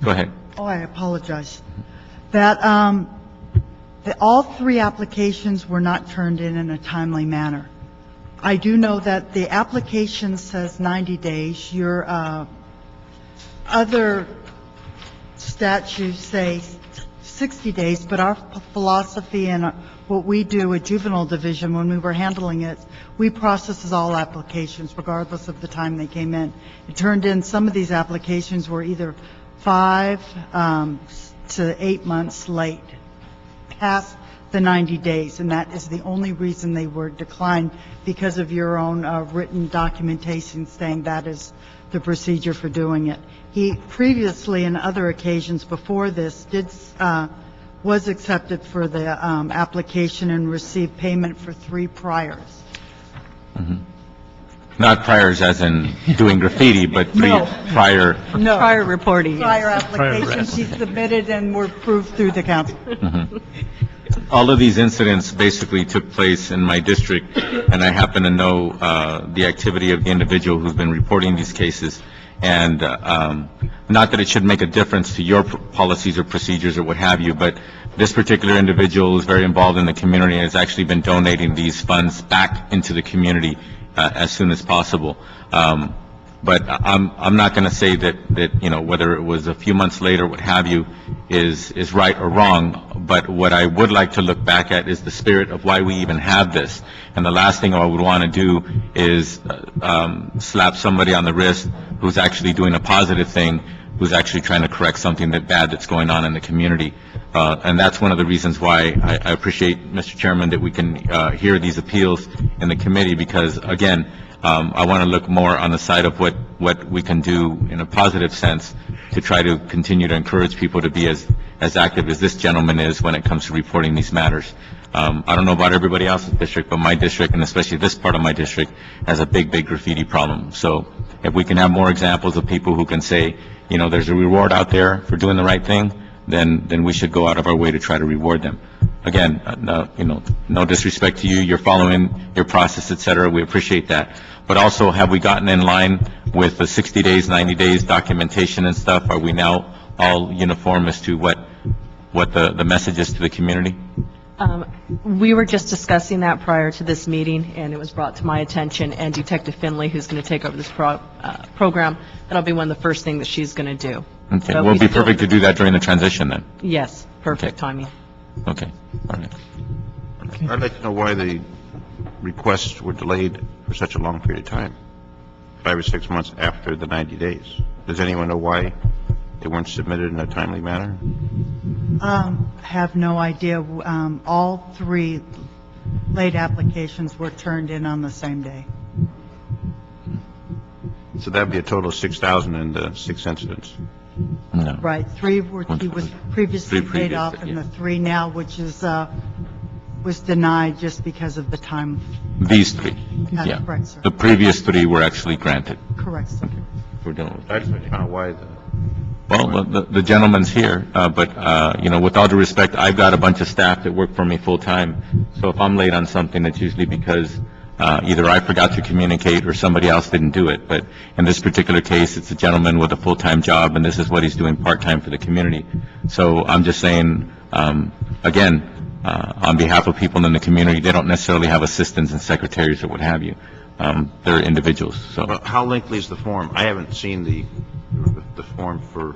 Go ahead. Oh, I apologize. That all three applications were not turned in a timely manner. I do know that the application says 90 days. Your other statutes say 60 days, but our philosophy and what we do at Juvenile Division when we were handling it, we process all applications regardless of the time they came in. It turned in, some of these applications were either 5 to 8 months late, past the 90 days, and that is the only reason they were declined, because of your own written documentation saying that is the procedure for doing it. He previously, in other occasions before this, was accepted for the application and received payment for 3 priors. Not priors as in doing graffiti, but three No. prior. No. Prior reporting. Prior yes. applications he submitted and were approved through the council. All of these incidents basically took place in my district, and I happen to know the activity of the individual who's been reporting these cases. And not that it should make a difference to your policies or procedures or what have you, but this particular individual is very involved in the community and has actually been donating these funds back into the community as soon as possible. But I'm not going to say that whether it was a few months later, what have you, is right or wrong. But what I would like to look back at is the spirit of why we even have this. And the last thing I would want to do is slap somebody on the wrist who's actually doing a positive thing, who's actually trying to correct something bad that's going on in the community. And that's one of the reasons why I appreciate, Mr. Chairman, that we can hear these appeals in the committee, because, again, I want to look more on the side of what we can do in a positive sense to try to continue to encourage people to be as active as this gentleman is when it comes to reporting these matters. I don't know about everybody else's district, but my district, and especially this part of my district, has a big graffiti problem. So if we can have more examples of people who can say, there's a reward out there for doing the right thing, then we should go out of our way to try to reward them. Again, no disrespect to you. You're following your process, et cetera. We appreciate that. But also, have we gotten in line with the 60 days, 90 days documentation and stuff? Are we now all uniform as to what the message is to the community? We were just discussing that prior to this meeting, and it was brought to my attention, and Detective Finley, who's going to take over this program, that'll be one of the first things that she's going to do. Okay, But well, we it'd be still- perfect to do that during the transition then. Yes, perfect timing. Okay, all right. I'd like to know why the requests were delayed for such a long period of time, 5 or 6 months after the 90 days. Does anyone know why they weren't submitted in a timely manner? Have no idea. All 3 late applications were turned in on the same day. So that'd be a total of 6,000 in the 6 incidents. No. Right, 3 were, he was previously Three paid previous, off, yeah. and the 3 now, which is, was denied just because of the time. These 3, That's yeah. correct, sir. The previous 3 were actually granted. Correct, sir. We're doing with I just want to know why the... Well, the gentleman's here, but, you know, with all due respect, I've got a bunch of staff that work for me full-time. So if I'm late on something, it's usually because either I forgot to communicate or somebody else didn't do it. But in this particular case, it's a gentleman with a full-time job, and this is what he's doing part-time for the community. So I'm just saying, again, on behalf of people in the community, they don't necessarily have assistants and secretaries or what have you. They're individuals, so. Well, how lengthy is the form? I haven't seen the form for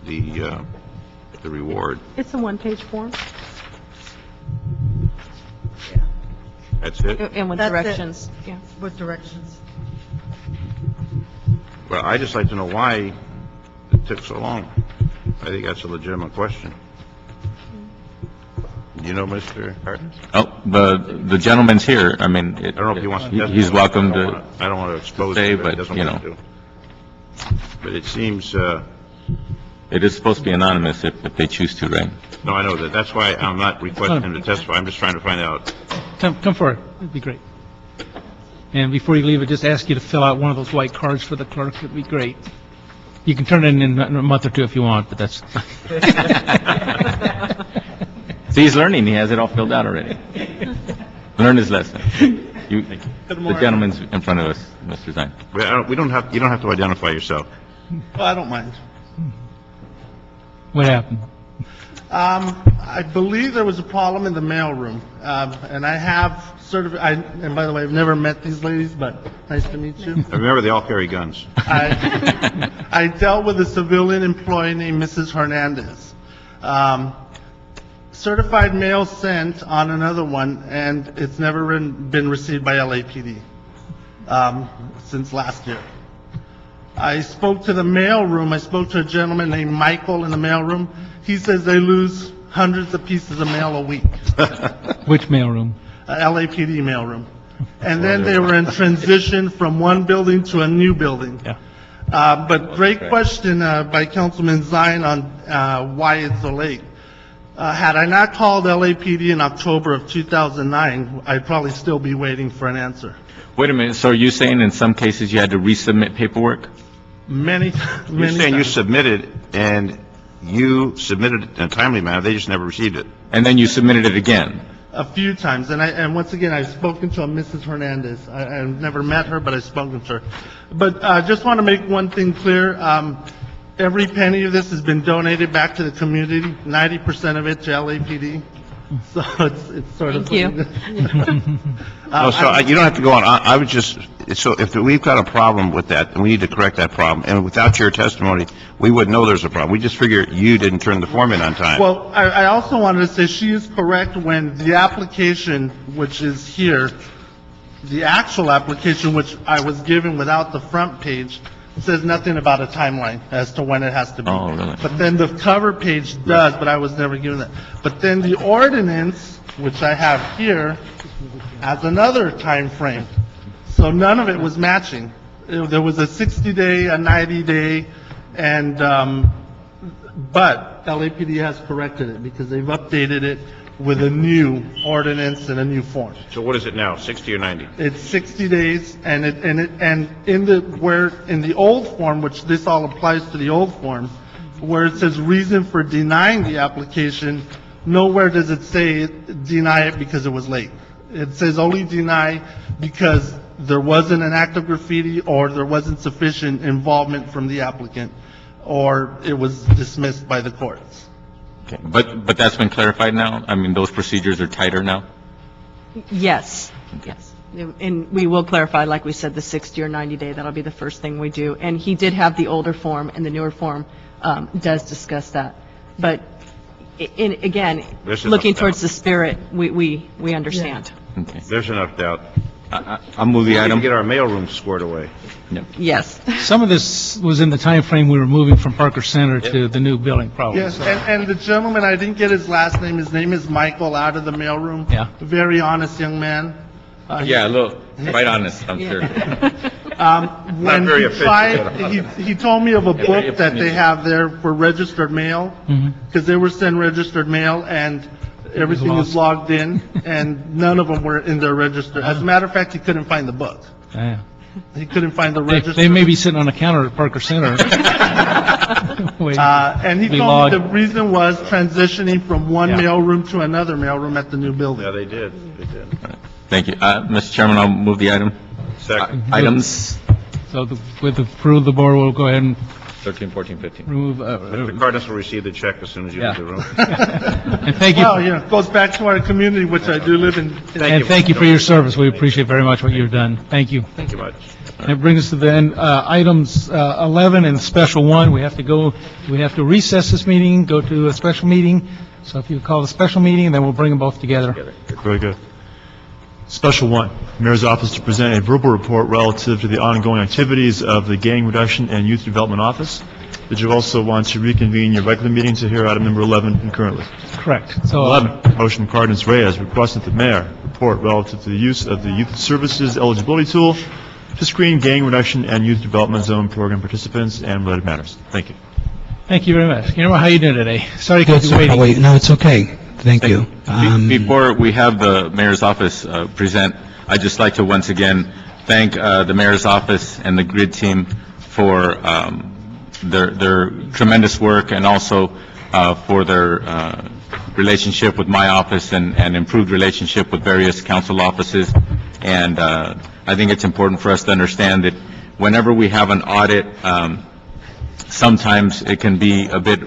the reward. It's a one-page form, That's it? and with That's it. directions, yeah. With directions. Well, I'd just like to know why it took so long. I think that's a legitimate question. Do you know, Mr. Hartnett? Oh, the gentleman's here. I mean, I don't know if he wants to testify. he's welcome to. I don't want to expose say, him, but he but, doesn't you want to. But it seems, It is supposed to be anonymous if they choose to, right? no, I know that. That's why I'm not requesting him to testify. I'm just trying to find out. Come forward. It'd be great. And before you leave, I'd just ask you to fill out one of those white cards for the clerk. It'd be great. You can turn it in a month or 2 if you want, but that's... See, he's learning. He has it all filled out already. Learn his lesson. The gentleman's in front of us, Mr. Zine. You don't have to identify yourself. Well, I don't mind. What happened? I believe there was a problem in the mailroom, and I have and by the way, I've never met these ladies, but nice to meet you. I remember they all carry guns. I dealt with a civilian employee named Mrs. Hernandez. Certified mail sent on another one, and it's never been received by LAPD since last year. I spoke to the mailroom. I spoke to a gentleman named Michael in the mailroom. He says they lose hundreds of pieces of mail a week. Which mailroom? LAPD mailroom. And then they were in transition from one building to a new building. Yeah. But great question by Councilman Zine on why it's so late. Had I not called LAPD in October of 2009, I'd probably still be waiting for an answer. Wait a minute. So are you saying in some cases you had to resubmit paperwork? Many You're saying you times. submitted, and you submitted it in a timely manner, they just never received it. And then you submitted it again? A few times, and once again, I've spoken to a Mrs. Hernandez. I've never met her, but I've spoken to her. But just want to make one thing clear. Every penny of this has been donated back to the community, 90% of it to LAPD. So it's sort of... Thank you. No, so you don't have to go on. I would just, so if we've got a problem with that, and we need to correct that problem, and without your testimony, we wouldn't know there's a problem. We just figure you didn't turn the form in on time. Well, I also wanted to say she is correct when the application, which is here, the actual application, which I was given without the front page, says nothing about a timeline as to when it has to be. Oh, really? But then the cover page does, but I was never given that. But then the ordinance, which I have here, has another time frame. So none of it was matching. There was a 60-day, a 90-day, and, but LAPD has corrected it because they've updated it with a new ordinance and a new form. So what is it now, 60 or 90? It's 60 days, and in the old form, which this all applies to the old form, where it says reason for denying the application, nowhere does it say deny it because it was late. It says only deny because there wasn't an act of graffiti or there wasn't sufficient involvement from the applicant, or it was dismissed by the courts. Okay. But that's been clarified now? I mean, those procedures are tighter now? Yes, yes. And we will clarify, like we said, the 60 or 90 day, that'll be the first thing we do. And he did have the older form and the newer form does discuss that. But again, There's enough looking doubt. towards the spirit, we understand. Okay. There's enough doubt. I'll move the We need to item. get our mailroom squared away. Yes. Some of this was in the time frame we were moving from Parker Center to the new building, probably. Yes, and the gentleman, I didn't get his last name. His name is Michael, out of the mailroom. Yeah. Very honest young man. Yeah, look, quite honest, I'm sure. When very he efficient. tried, he told me of a book that they have there for registered mail, because they were sent registered mail, and everything is logged in, and none of them were in their register. As a matter of fact, he couldn't find the book. Yeah. He couldn't find the They register. may be sitting on a counter at Parker Center. Waiting And he to be told me logged. the reason was transitioning from one Yeah. mailroom to another mailroom at the new building. Yeah, they did. They did. Thank you. Mr. Chairman, I'll move the item. Second. Items So with the approval of the board, we'll go ahead and 13, 14, 15. remove, Mr. Cardenas will receive the check as soon as you leave the room. and thank you. Well, it goes back to our community, which I do live in. And thank you for your service. We appreciate very much what you've done. Thank you. Thank you much. That brings us to the end, items 11 and special one. We have to recess this meeting, go to a special meeting. So if you call the special meeting, then we'll bring them both together. Very good. Special one, Mayor's Office to present a verbal report relative to the ongoing activities of the Gang Reduction and Youth Development Office. Did you also want to reconvene your regular meeting to hear item number 11 concurrently? Correct. So 11, motion Cardenas Reyes requesting that the mayor report relative to the use of the Youth Services Eligibility Tool to screen gang reduction and youth development zone program participants and related matters. Thank you. Thank you very much. How are you doing today? Sorry to keep you waiting. Wait, no, it's okay. Thank you. Before we have the mayor's office present, I'd just like to once again thank the mayor's office and the grid team for their tremendous work, and also for their relationship with my office and improved relationship with various council offices. And I think it's important for us to understand that whenever we have an audit, sometimes it can be a bit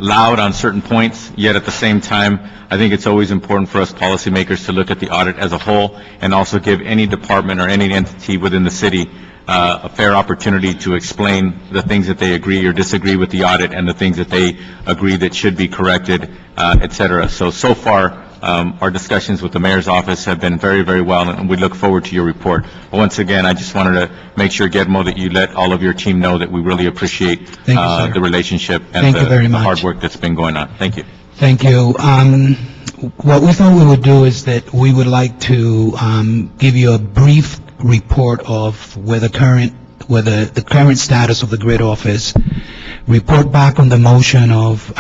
loud on certain points, yet at the same time, I think it's always important for us policymakers to look at the audit as a whole and also give any department or any entity within the city a fair opportunity to explain the things that they agree or disagree with the audit and the things that they agree that should be corrected, et cetera. So far, our discussions with the mayor's office have been very, very well, and we look forward to your report. Once again, I just wanted to make sure, Guillermo, that you let all of your team know that we really appreciate Thank you, sir. the relationship and Thank you very the much. hard work that's been going on. Thank you. Thank you. What we thought we would do is that we would like to give you a brief report of where the current status of the grid office, report back on the motion of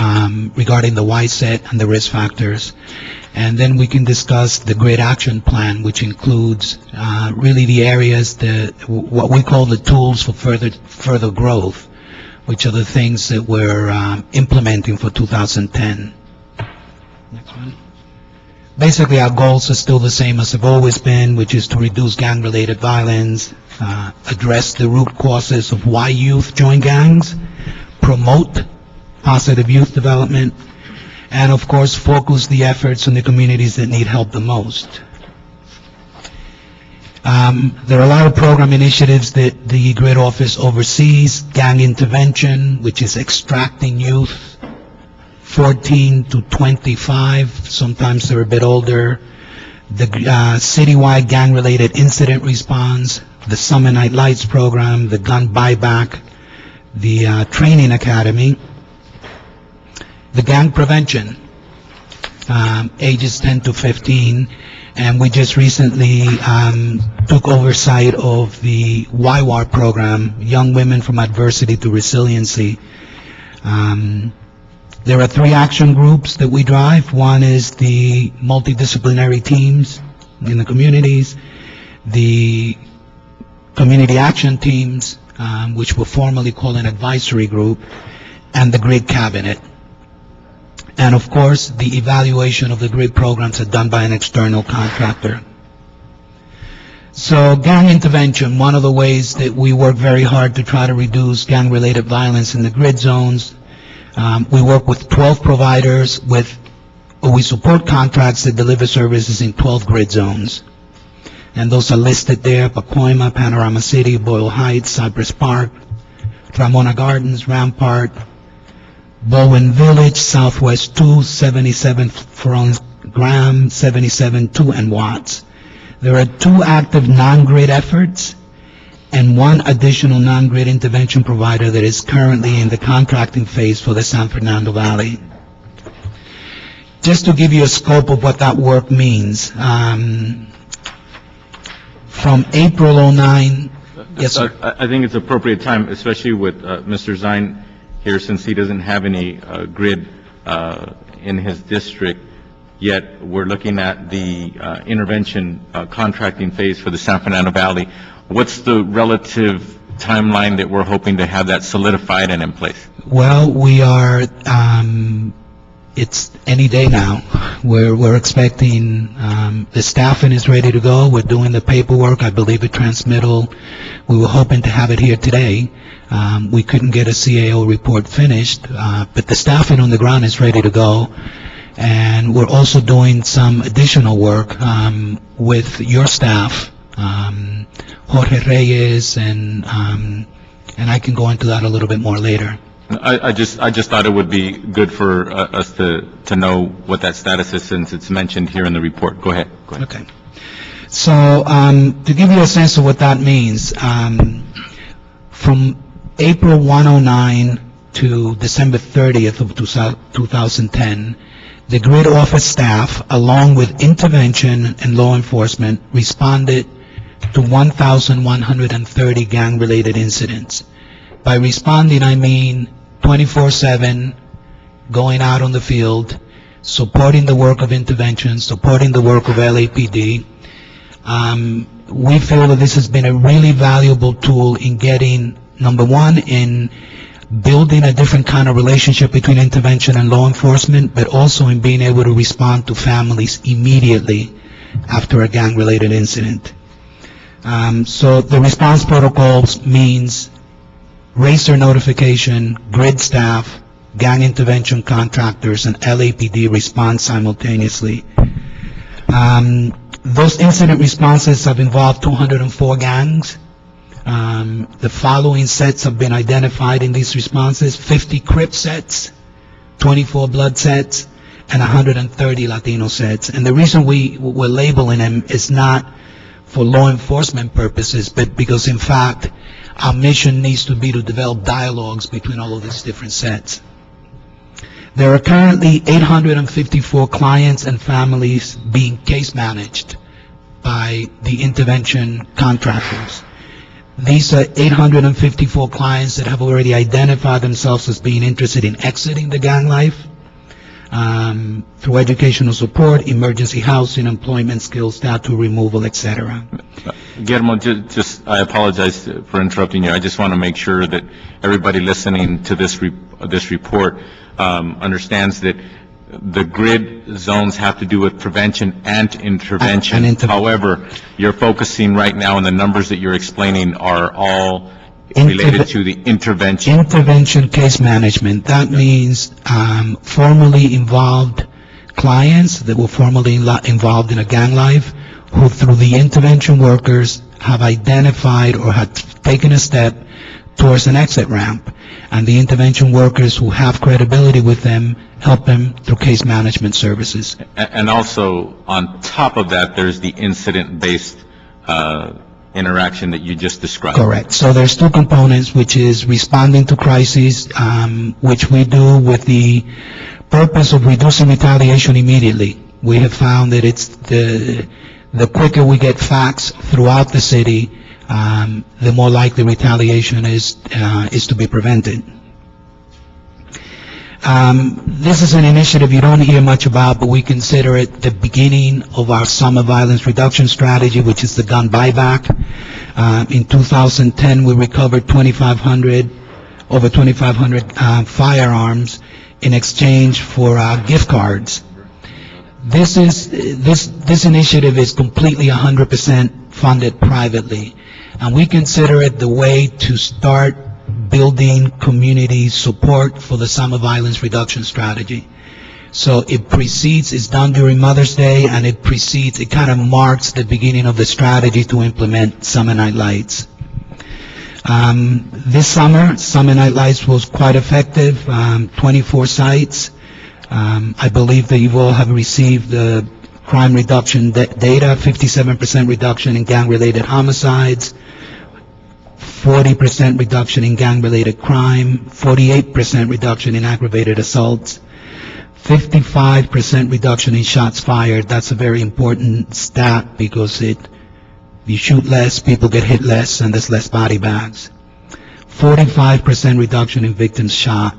regarding the Y set and the risk factors, and then we can discuss the grid action plan, which includes really the areas, what we call the tools for further growth, which are the things that we're implementing for 2010. Next one. Basically, our goals are still the same as they've always been, which is to reduce gang-related violence, address the root causes of why youth join gangs, promote positive youth development, and of course, focus the efforts on the communities that need help the most. There are a lot of program initiatives that the grid office oversees: gang intervention, which is extracting youth 14 to 25, sometimes they're a bit older, the citywide gang-related incident response, the Summer Night Lights program, the gun buyback, the training academy, the gang prevention, ages 10 to 15, and we just recently took oversight of the YWAR program, Young Women from Adversity to Resiliency. There are 3 action groups that we drive. One is the multidisciplinary teams in the communities, the community action teams, which we'll formally call an advisory group, and the grid cabinet. And of course, the evaluation of the grid programs are done by an external contractor. So gang intervention, one of the ways that we work very hard to try to reduce gang-related violence in the grid zones. We work with 12 providers we support contracts that deliver services in 12 grid zones. And those are listed there: Pacoima, Panorama City, Boyle Heights, Cypress Park, Ramona Gardens, Rampart, Bowen Village, Southwest 2, 77 Florence Graham, 77 2, and Watts. There are 2 active non-grid efforts and 1 additional non-grid intervention provider that is currently in the contracting phase for the San Fernando Valley. Just to give you a scope of what that work means, from April 09, yes, sir. I think it's appropriate time, especially with Mr. Zine here, since he doesn't have any grid in his district, yet we're looking at the intervention contracting phase for the San Fernando Valley. What's the relative timeline that we're hoping to have that solidified and in place? Well, we are, it's any day now. We're expecting, the staffing is ready to go. We're doing the paperwork. I believe the transmittal, we were hoping to have it here today. We couldn't get a CAO report finished, but the staffing on the ground is ready to go. And we're also doing some additional work with your staff, Jorge Reyes, and I can go into that a little bit more later. I just thought it would be good for us to know what that status is, since it's mentioned here in the report. Go ahead. Okay. So to give you a sense of what that means, from April 109 to December 30th of 2010, the grid office staff, along with intervention and law enforcement, responded to 1,130 gang-related incidents. By responding, I mean 24/7, going out on the field, supporting the work of intervention, supporting the work of LAPD. We feel that this has been a really valuable tool in getting, number one, in building a different kind of relationship between intervention and law enforcement, but also in being able to respond to families immediately after a gang-related incident. So the response protocols means racer notification, grid staff, gang intervention contractors, and LAPD respond simultaneously. Those incident responses have involved 204 gangs. The following sets have been identified in these responses: 50 Crip sets, 24 Blood sets, and 130 Latino sets. And the reason we're labeling them is not for law enforcement purposes, but because, in fact, our mission needs to be to develop dialogues between all of these different sets. There are currently 854 clients and families being case managed by the intervention contractors. These are 854 clients that have already identified themselves as being interested in exiting the gang life through educational support, emergency housing, employment skills, tattoo removal, etc. Guillermo, I apologize for interrupting you. I just want to make sure that everybody listening to this report understands that the grid zones have to do with prevention and intervention. However, you're focusing right now, and the numbers that you're explaining are all related to the intervention. Intervention case management. That means formerly involved clients that were formerly involved in a gang life, who through the intervention workers have identified or had taken a step towards an exit ramp. And the intervention workers who have credibility with them help them through case management services. And also, on top of that, there's the incident-based interaction that you just described. Correct. So there's 2 components, which is responding to crises, which we do with the purpose of reducing retaliation immediately. We have found that it's the quicker we get facts throughout the city, the more likely retaliation is to be prevented. This is an initiative you don't hear much about, but we consider it the beginning of our summer violence reduction strategy, which is the gun buyback. In 2010, we recovered over 2,500 firearms in exchange for gift cards. This initiative is completely 100% funded privately, and we consider it the way to start building community support for the summer violence reduction strategy. So it's done during Mother's Day, and it kind of marks the beginning of the strategy to implement Summer Night Lights. This Summer Night Lights was quite effective, 24 sites. I believe that you all have received the crime reduction data, 57% reduction in gang-related homicides, 40% reduction in gang-related crime, 48% reduction in aggravated assaults, 55% reduction in shots fired. That's a very important stat because you shoot less, people get hit less, and there's less body bags. 45% reduction in victims shot.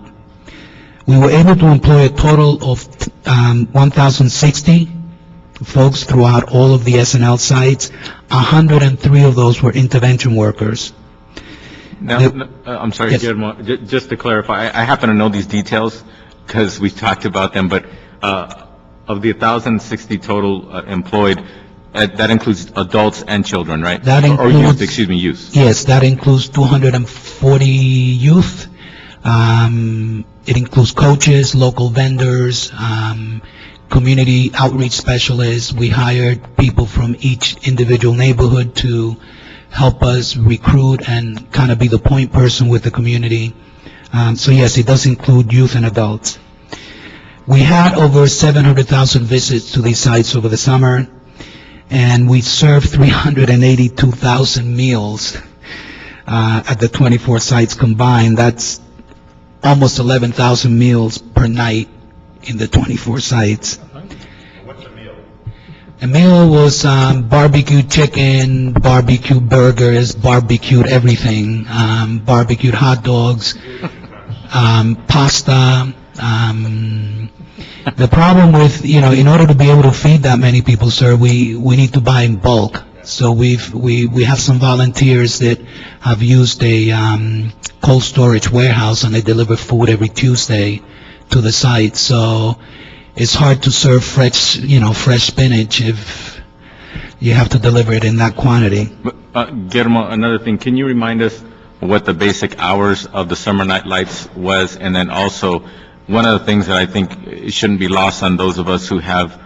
We were able to employ a total of 1,060 folks throughout all of the SNL sites. 103 of those were intervention workers. Now, I'm sorry, Yes. Guillermo, just to clarify, I happen to know these details because we talked about them, but of the 1,060 total employed, that includes adults and children, right? That Or includes- youth, excuse me, youth. Yes, that includes 240 youth. It includes coaches, local vendors, community outreach specialists. We hired people from each individual neighborhood to help us recruit and kind of be the point person with the community. So yes, it does include youth and adults. We had over 700,000 visits to these sites over the summer, and we served 382,000 meals at the 24 sites combined. That's almost 11,000 meals per night in the 24 sites. What's a meal? A meal was barbecued chicken, barbecued burgers, barbecued everything, barbecued hot dogs, pasta. The problem with, in order to be able to feed that many people, sir, we need to buy in bulk. So we have some volunteers that have used a cold storage warehouse, and they deliver food every Tuesday to the site. So it's hard to serve fresh spinach if you have to deliver it in that quantity. Guillermo, another thing, can you remind us what the basic hours of the Summer Night Lights was? And then also, one of the things that I think it shouldn't be lost on those of us who have,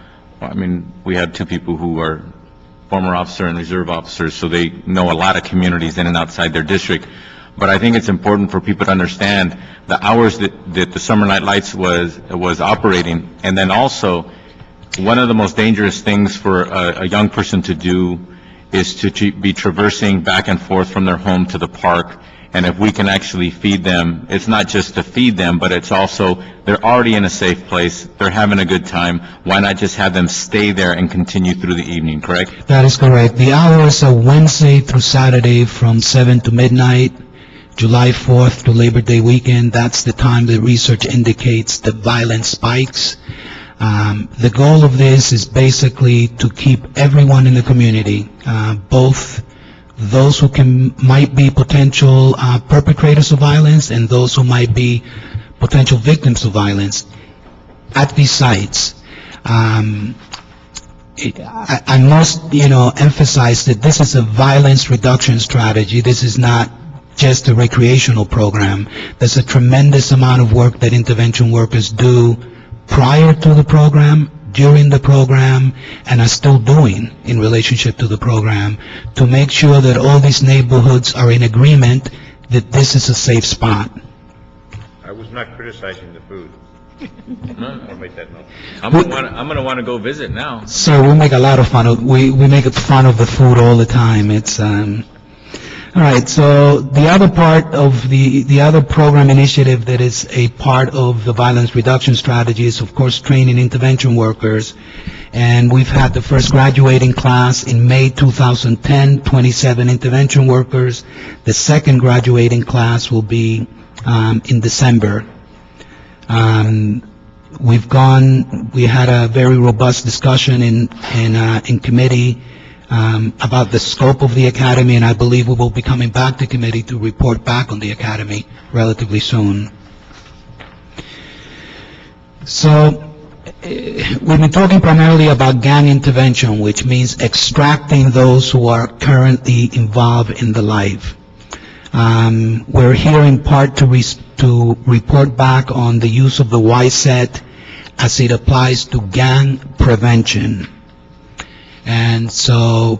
we had two people who are former officer and reserve officers, so they know a lot of communities in and outside their district. But I think it's important for people to understand the hours that the Summer Night Lights was operating. And then also, one of the most dangerous things for a young person to do is to be traversing back and forth from their home to the park. And if we can actually feed them, it's not just to feed them, but it's also, they're already in a safe place, they're having a good time. Why not just have them stay there and continue through the evening, correct? That is correct. The hours are Wednesday through Saturday from 7 to midnight, July 4th to Labor Day weekend. That's the time that research indicates the violence spikes. The goal of this is basically to keep everyone in the community, both those who might be potential perpetrators of violence and those who might be potential victims of violence at these sites. I must, emphasize that this is a violence reduction strategy. This is not just a recreational program. There's a tremendous amount of work that intervention workers do prior to the program, during the program, and are still doing in relationship to the program to make sure that all these neighborhoods are in agreement that this is a safe spot. I was not criticizing the food. I'll make that note. I'm going to want to go visit now. So we make a lot of fun of, we make fun of the food all the time. It's, all right, so the other part of the other program initiative that is a part of the violence reduction strategy is, of course, training intervention workers. And we've had the first graduating class in May 2010, 27 intervention workers. The second graduating class will be in December. We had a very robust discussion in committee about the scope of the academy, and I believe we will be coming back to committee to report back on the academy relatively soon. So we've been talking primarily about gang intervention, which means extracting those who are currently involved in the life. We're here in part to report back on the use of the YSET as it applies to gang prevention. And so,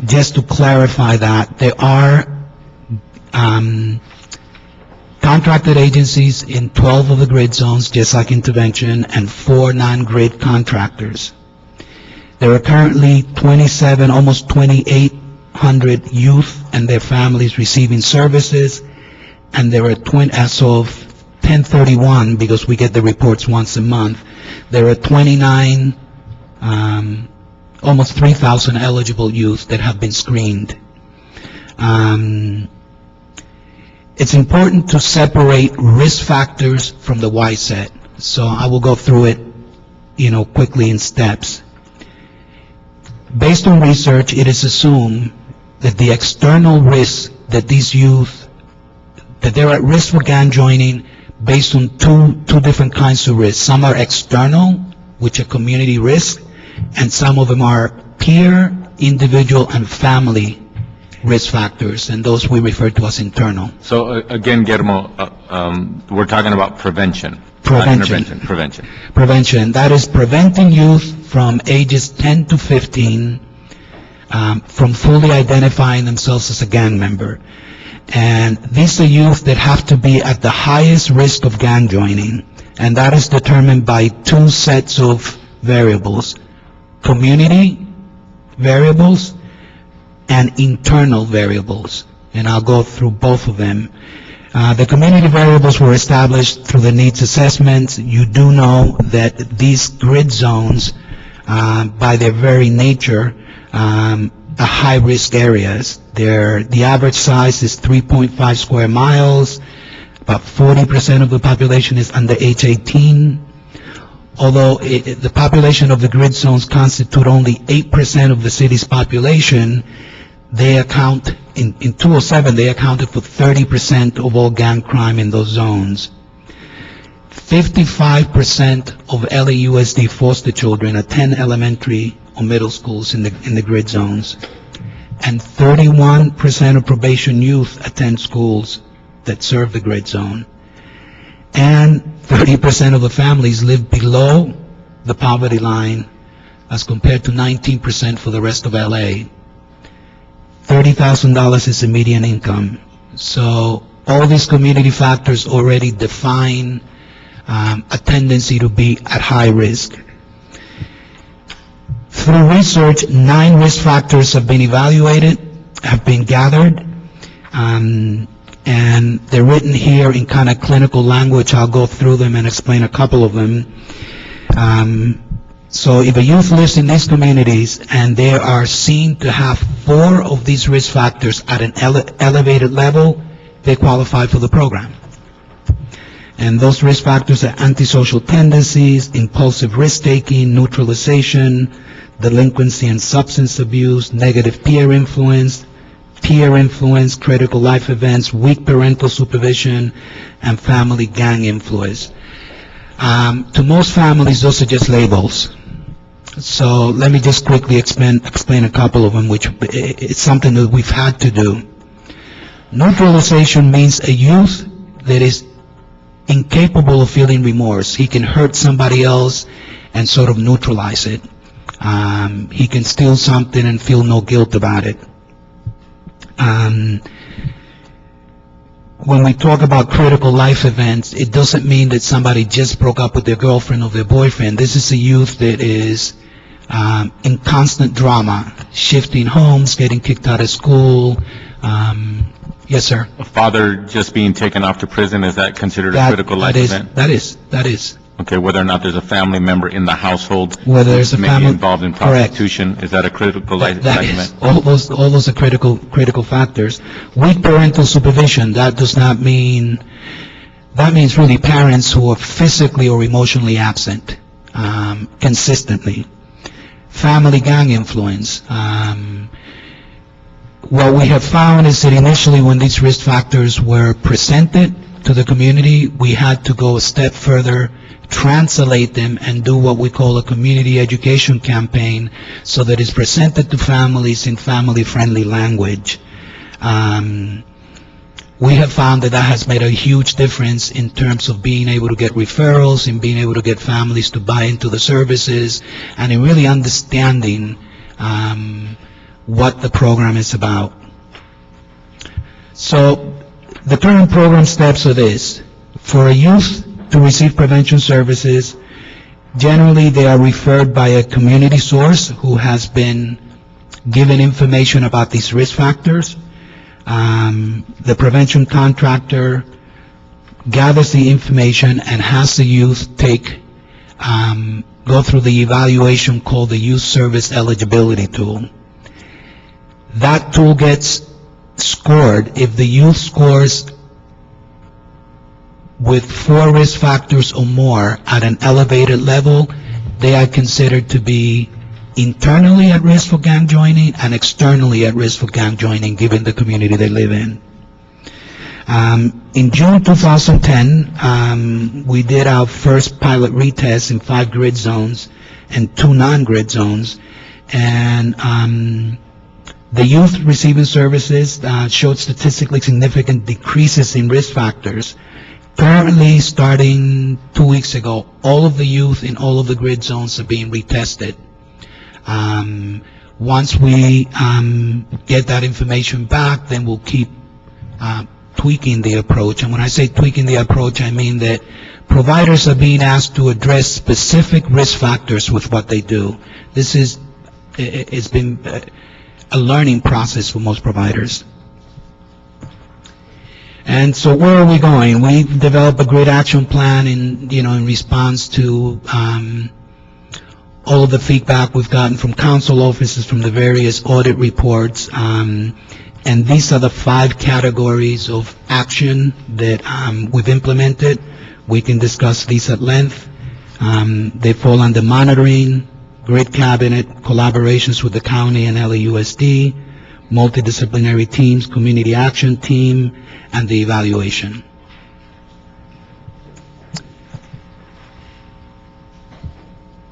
just to clarify that, there are contracted agencies in 12 of the grid zones, just like intervention, and 4 non-grid contractors. There are currently 27, almost 2,800 youth and their families receiving services, and there are as of 10/31, because we get the reports once a month, there are 29, almost 3,000 eligible youth that have been screened. It's important to separate risk factors from the Y set. So I will go through it, quickly in steps. Based on research, it is assumed that the external risks that these youth, that they're at risk for gang joining based on two different kinds of risks. Some are external, which are community risk, and some of them are peer, individual, and family risk factors, and those we refer to as internal. So again, Guillermo, we're talking about prevention. Prevention. Prevention. That is preventing youth from ages 10 to 15 from fully identifying themselves as a gang member. And these are youth that have to be at the highest risk of gang joining, and that is determined by 2 sets of variables: community variables and internal variables. And I'll go through both of them. The community variables were established through the needs assessments. You do know that these grid zones, by their very nature, are high-risk areas. The average size is 3.5 square miles. About 40% of the population is under age 18. Although the population of the grid zones constitute only 8% of the city's population, they account, in 2007, they accounted for 30% of all gang crime in those zones. 55% of LAUSD foster children attend elementary or middle schools in the grid zones. And 31% of probation youth attend schools that serve the grid zone. And 30% of the families live below the poverty line as compared to 19% for the rest of LA. $30,000 is the median income. So all these community factors already define a tendency to be at high risk. Through research, 9 risk factors have been evaluated, have been gathered, and they're written here in kind of clinical language. I'll go through them and explain a couple of them. So if a youth lives in these communities and they are seen to have 4 of these risk factors at an elevated level, they qualify for the program. And those risk factors are antisocial tendencies, impulsive risk-taking, neutralization, delinquency and substance abuse, negative peer influence, critical life events, weak parental supervision, and family gang influence. To most families, those are just labels. So let me just quickly explain a couple of them, which it's something that we've had to do. Neutralization means a youth that is incapable of feeling remorse. He can hurt somebody else and sort of neutralize it. He can steal something and feel no guilt about it. When we talk about critical life events, it doesn't mean that somebody just broke up with their girlfriend or their boyfriend. This is a youth that is in constant drama, shifting homes, getting kicked out of school. Yes, sir. A father just being taken off to prison, is that considered a critical life event? That is. Okay, whether or not there's a family member in the household Whether there's a maybe family involved in prostitution, is that a critical life event? All those are critical factors. Weak parental supervision, that means really parents who are physically or emotionally absent, consistently. Family gang influence. What we have found is that initially when these risk factors were presented to the community, we had to go a step further, translate them, and do what we call a community education campaign so that it's presented to families in family-friendly language. We have found that has made a huge difference in terms of being able to get referrals, in being able to get families to buy into the services, and in really understanding what the program is about. So The current program steps are this. For a youth to receive prevention services, generally they are referred by a community source who has been given information about these risk factors. The prevention contractor gathers the information and has the youth go through the evaluation called the Youth Service Eligibility Tool. That tool gets scored. If the youth scores with 4 risk factors or more at an elevated level, they are considered to be internally at risk for gang joining and externally at risk for gang joining, given the community they live in. In June 2010, we did our first pilot retest in 5 grid zones and 2 non-grid zones, and the youth receiving services showed statistically significant decreases in risk factors. Currently, starting 2 weeks ago, all of the youth in all of the grid zones are being retested. Once we get that information back, then we'll keep tweaking the approach. And when I say tweaking the approach, I mean that providers are being asked to address specific risk factors with what they do. It's been a learning process for most providers. And so where are we going? We've developed a grid action plan in response to all of the feedback we've gotten from council offices, from the various audit reports. And these are the 5 categories of action that we've implemented. We can discuss these at length. They fall under monitoring, grid cabinet, collaborations with the county and LAUSD, multidisciplinary teams, community action team, and the evaluation.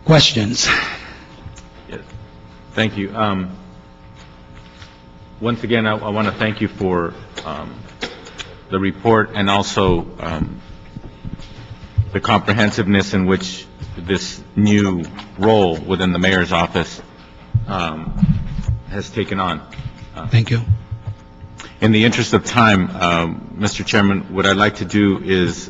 Questions? Yes. Thank you. Once again, I want to thank you for the report and also the comprehensiveness in which this new role within the mayor's office has taken on. Thank you. In the interest of time, Mr. Chairman, what I'd like to do is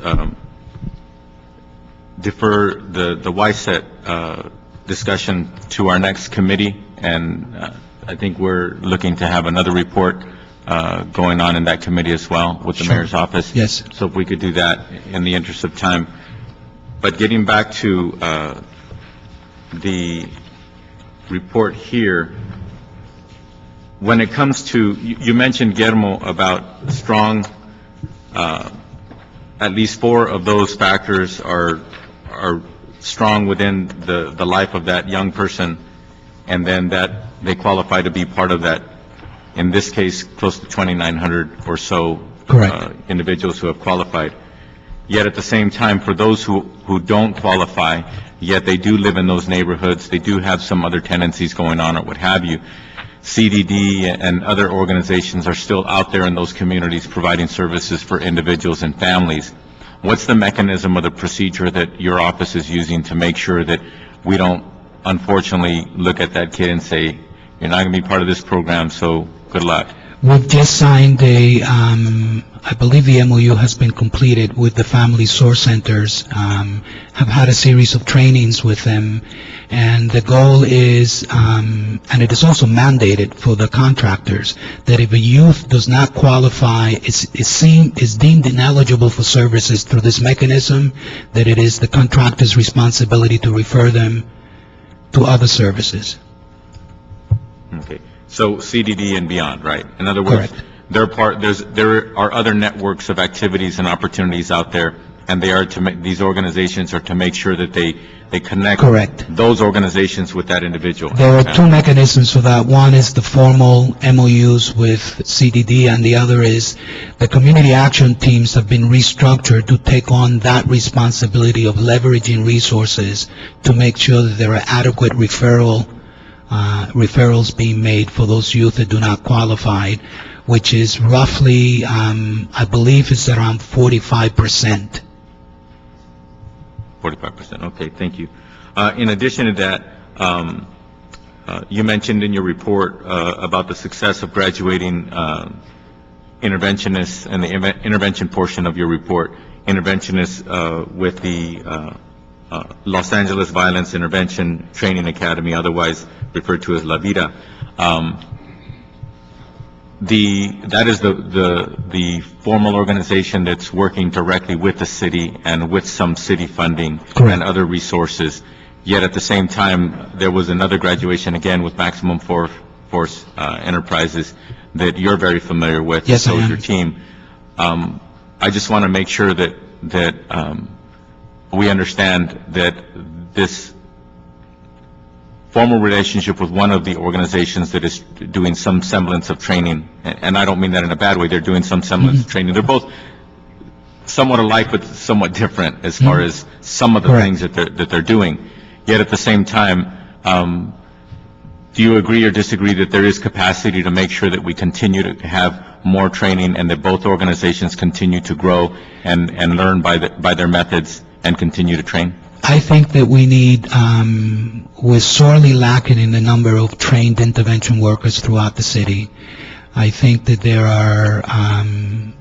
defer the YSET discussion to our next committee, and I think we're looking to have another report going on in that committee as well with the mayor's office. Yes. So if we could do that in the interest of time. But getting back to the report here, when it comes to, you mentioned, Guillermo, about strong, at least 4 of those factors are strong within the life of that young person, and then that they qualify to be part of that, in this case, close to 2,900 or so individuals who have qualified. Yet at the same time, for those who don't qualify, yet they do live in those neighborhoods, they do have some other tendencies going on or what have you, CDD and other organizations are still out there in those communities providing services for individuals and families. What's the mechanism or the procedure that your office is using to make sure that we don't unfortunately look at that kid and say, you're not going to be part of this program, so good luck? We've just signed I believe the MOU has been completed with the Family Source Centers, have had a series of trainings with them, and the goal is, and it is also mandated for the contractors, that if a youth does not qualify, is deemed ineligible for services through this mechanism, that it is the contractor's responsibility to refer them to other services. Okay. So CDD and beyond, right? In other words, there are other networks of activities and opportunities out there, and these organizations are to make sure that they connect those organizations with that individual. There are 2 mechanisms for that. One is the formal MOUs with CDD, and the other is the community action teams have been restructured to take on that responsibility of leveraging resources to make sure that there are adequate referrals being made for those youth that do not qualify, which is roughly, I believe it's around 45%. 45%, okay, thank you. In addition to that, you mentioned in your report about the success of graduating interventionists and the intervention portion of your report, interventionists with the Los Angeles Violence Intervention Training Academy, otherwise referred to as La Vida. That is the formal organization that's working directly with the city and with some city funding and other resources. Yet at the same time, there was another graduation again with Maximum Force Enterprises that you're very familiar with. Yes, so I is am. your team. I just want to make sure that we understand that this formal relationship with one of the organizations that is doing some semblance of training, and I don't mean that in a bad way, they're doing some semblance of training. They're both somewhat alike but somewhat different as far as some of the things that they're doing. Yet at the same time, do you agree or disagree that there is capacity to make sure that we continue to have more training and that both organizations continue to grow and learn by their methods and continue to train? I think that we need, we're sorely lacking in the number of trained intervention workers throughout the city. I think that there are,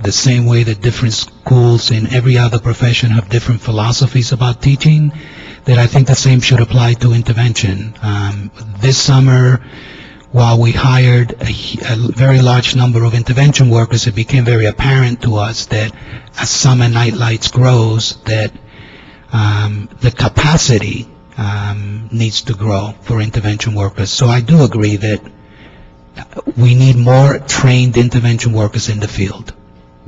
the same way that different schools in every other profession have different philosophies about teaching, that I think the same should apply to intervention. This summer, while we hired a very large number of intervention workers, it became very apparent to us that as Summer Night Lights grows, that the capacity needs to grow for intervention workers. So I do agree that we need more trained intervention workers in the field.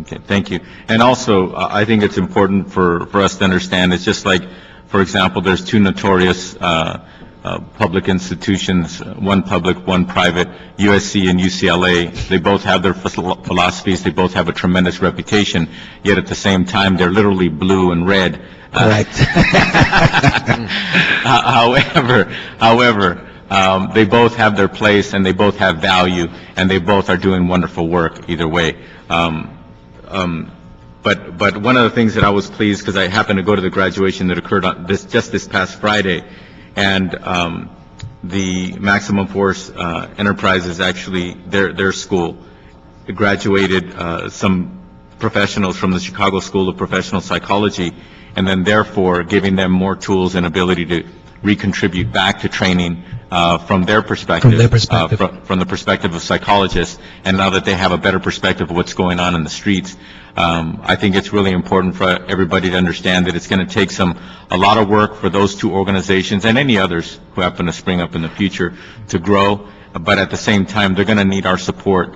Okay, thank you. And also, I think it's important for us to understand, it's just like, for example, there's two notorious public institutions, one public, one private, USC and UCLA. They both have their philosophies, they both have a tremendous reputation, yet at the same time, they're literally blue and red. Correct. However, they both have their place and they both have value and they both are doing wonderful work either way. But one of the things that I was pleased, because I happened to go to the graduation that occurred on just this past Friday, and the Maximum Force Enterprises, actually, their school graduated some professionals from the Chicago School of Professional Psychology, and then therefore giving them more tools and ability to recontribute back to training from their perspective. From their perspective. From the perspective of psychologists, and now that they have a better perspective of what's going on in the streets, I think it's really important for everybody to understand that it's going to take a lot of work for those two organizations and any others who happen to spring up in the future to grow, but at the same time, they're going to need our support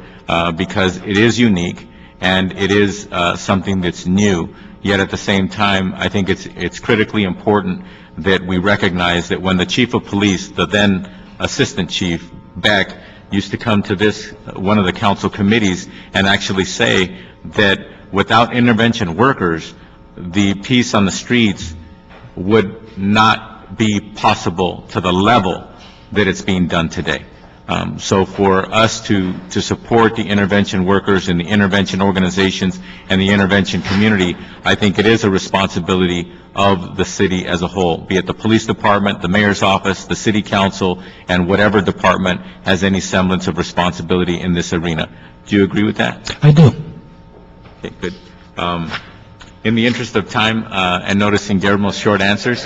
because it is unique and it is something that's new. Yet at the same time, I think it's critically important that we recognize that when the chief of police, the then assistant chief, Beck, used to come to one of the council committees and actually say that without intervention workers, the peace on the streets would not be possible to the level that it's being done today. So for us to support the intervention workers and the intervention organizations and the intervention community, I think it is a responsibility of the city as a whole, be it the police department, the mayor's office, the city council, and whatever department has any semblance of responsibility in this arena. Do you agree with that? I do. Okay, good. In the interest of time and noticing Guillermo's short answers.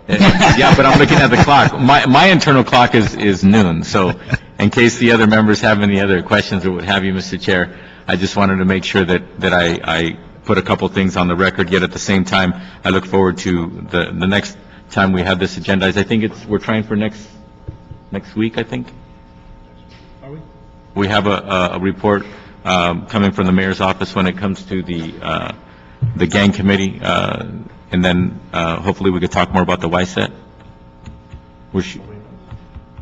Yeah, but I'm looking at the clock. My internal clock is noon, so in case the other members have any other questions or what have you, Mr. Chair, I just wanted to make sure that I put a couple things on the record, yet at the same time, I look forward to the next time we have this agendized. I think we're trying for next week, I think. Are we? We have a report coming from the mayor's office when it comes to the gang committee, and then hopefully we could talk more about the YSET.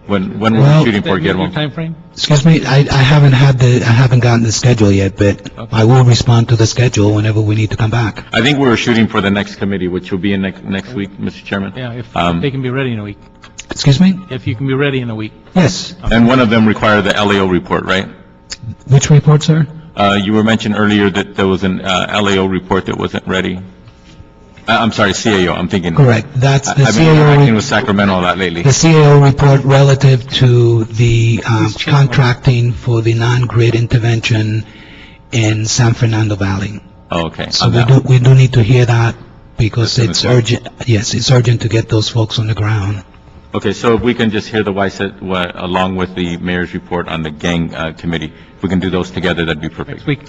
When we're shooting for, Guillermo? Time frame? Excuse me, I haven't gotten the schedule yet, but I will respond to the schedule whenever we need to come back. I think we were shooting for the next committee, which will be in next week, Mr. Chairman. Yeah, if they can be ready in a week. Excuse me? If you can be ready in a week. Yes. And one of them required the LAO report, right? Which report, sir? You were mentioned earlier that there was an LAO report that wasn't ready. I'm sorry, CAO, I'm thinking. Correct. That's the I've been CAO. interacting with Sacramento a lot lately. The CAO report relative to the contracting for the non-grid intervention in San Fernando Valley. Oh, okay. So On that one. we do need to hear that because As soon it's as possible. urgent, yes, it's urgent to get those folks on the ground. Okay, so if we can just hear the YSET, along with the mayor's report on the gang committee, if we can do those together, that'd be perfect. Next week.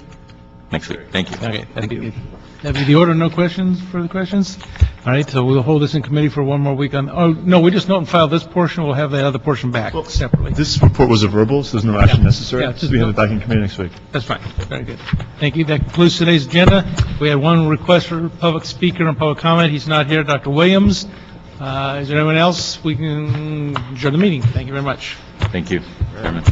Next week, thank you. Okay, thank you. That'd be the order, no questions, further questions? All right, so we'll hold this in committee for one more week on, oh, no, we just note and file this portion, we'll have the other portion back separately. This report was a verbal, so there's no action necessary. Yeah, just- We have it back in committee next week. That's fine, very good. Thank you, that concludes today's agenda. We had one request for public speaker and public comment, he's not here, Dr. Williams. Is there anyone else? We can adjourn the meeting, thank you very much. Thank you, Chairman.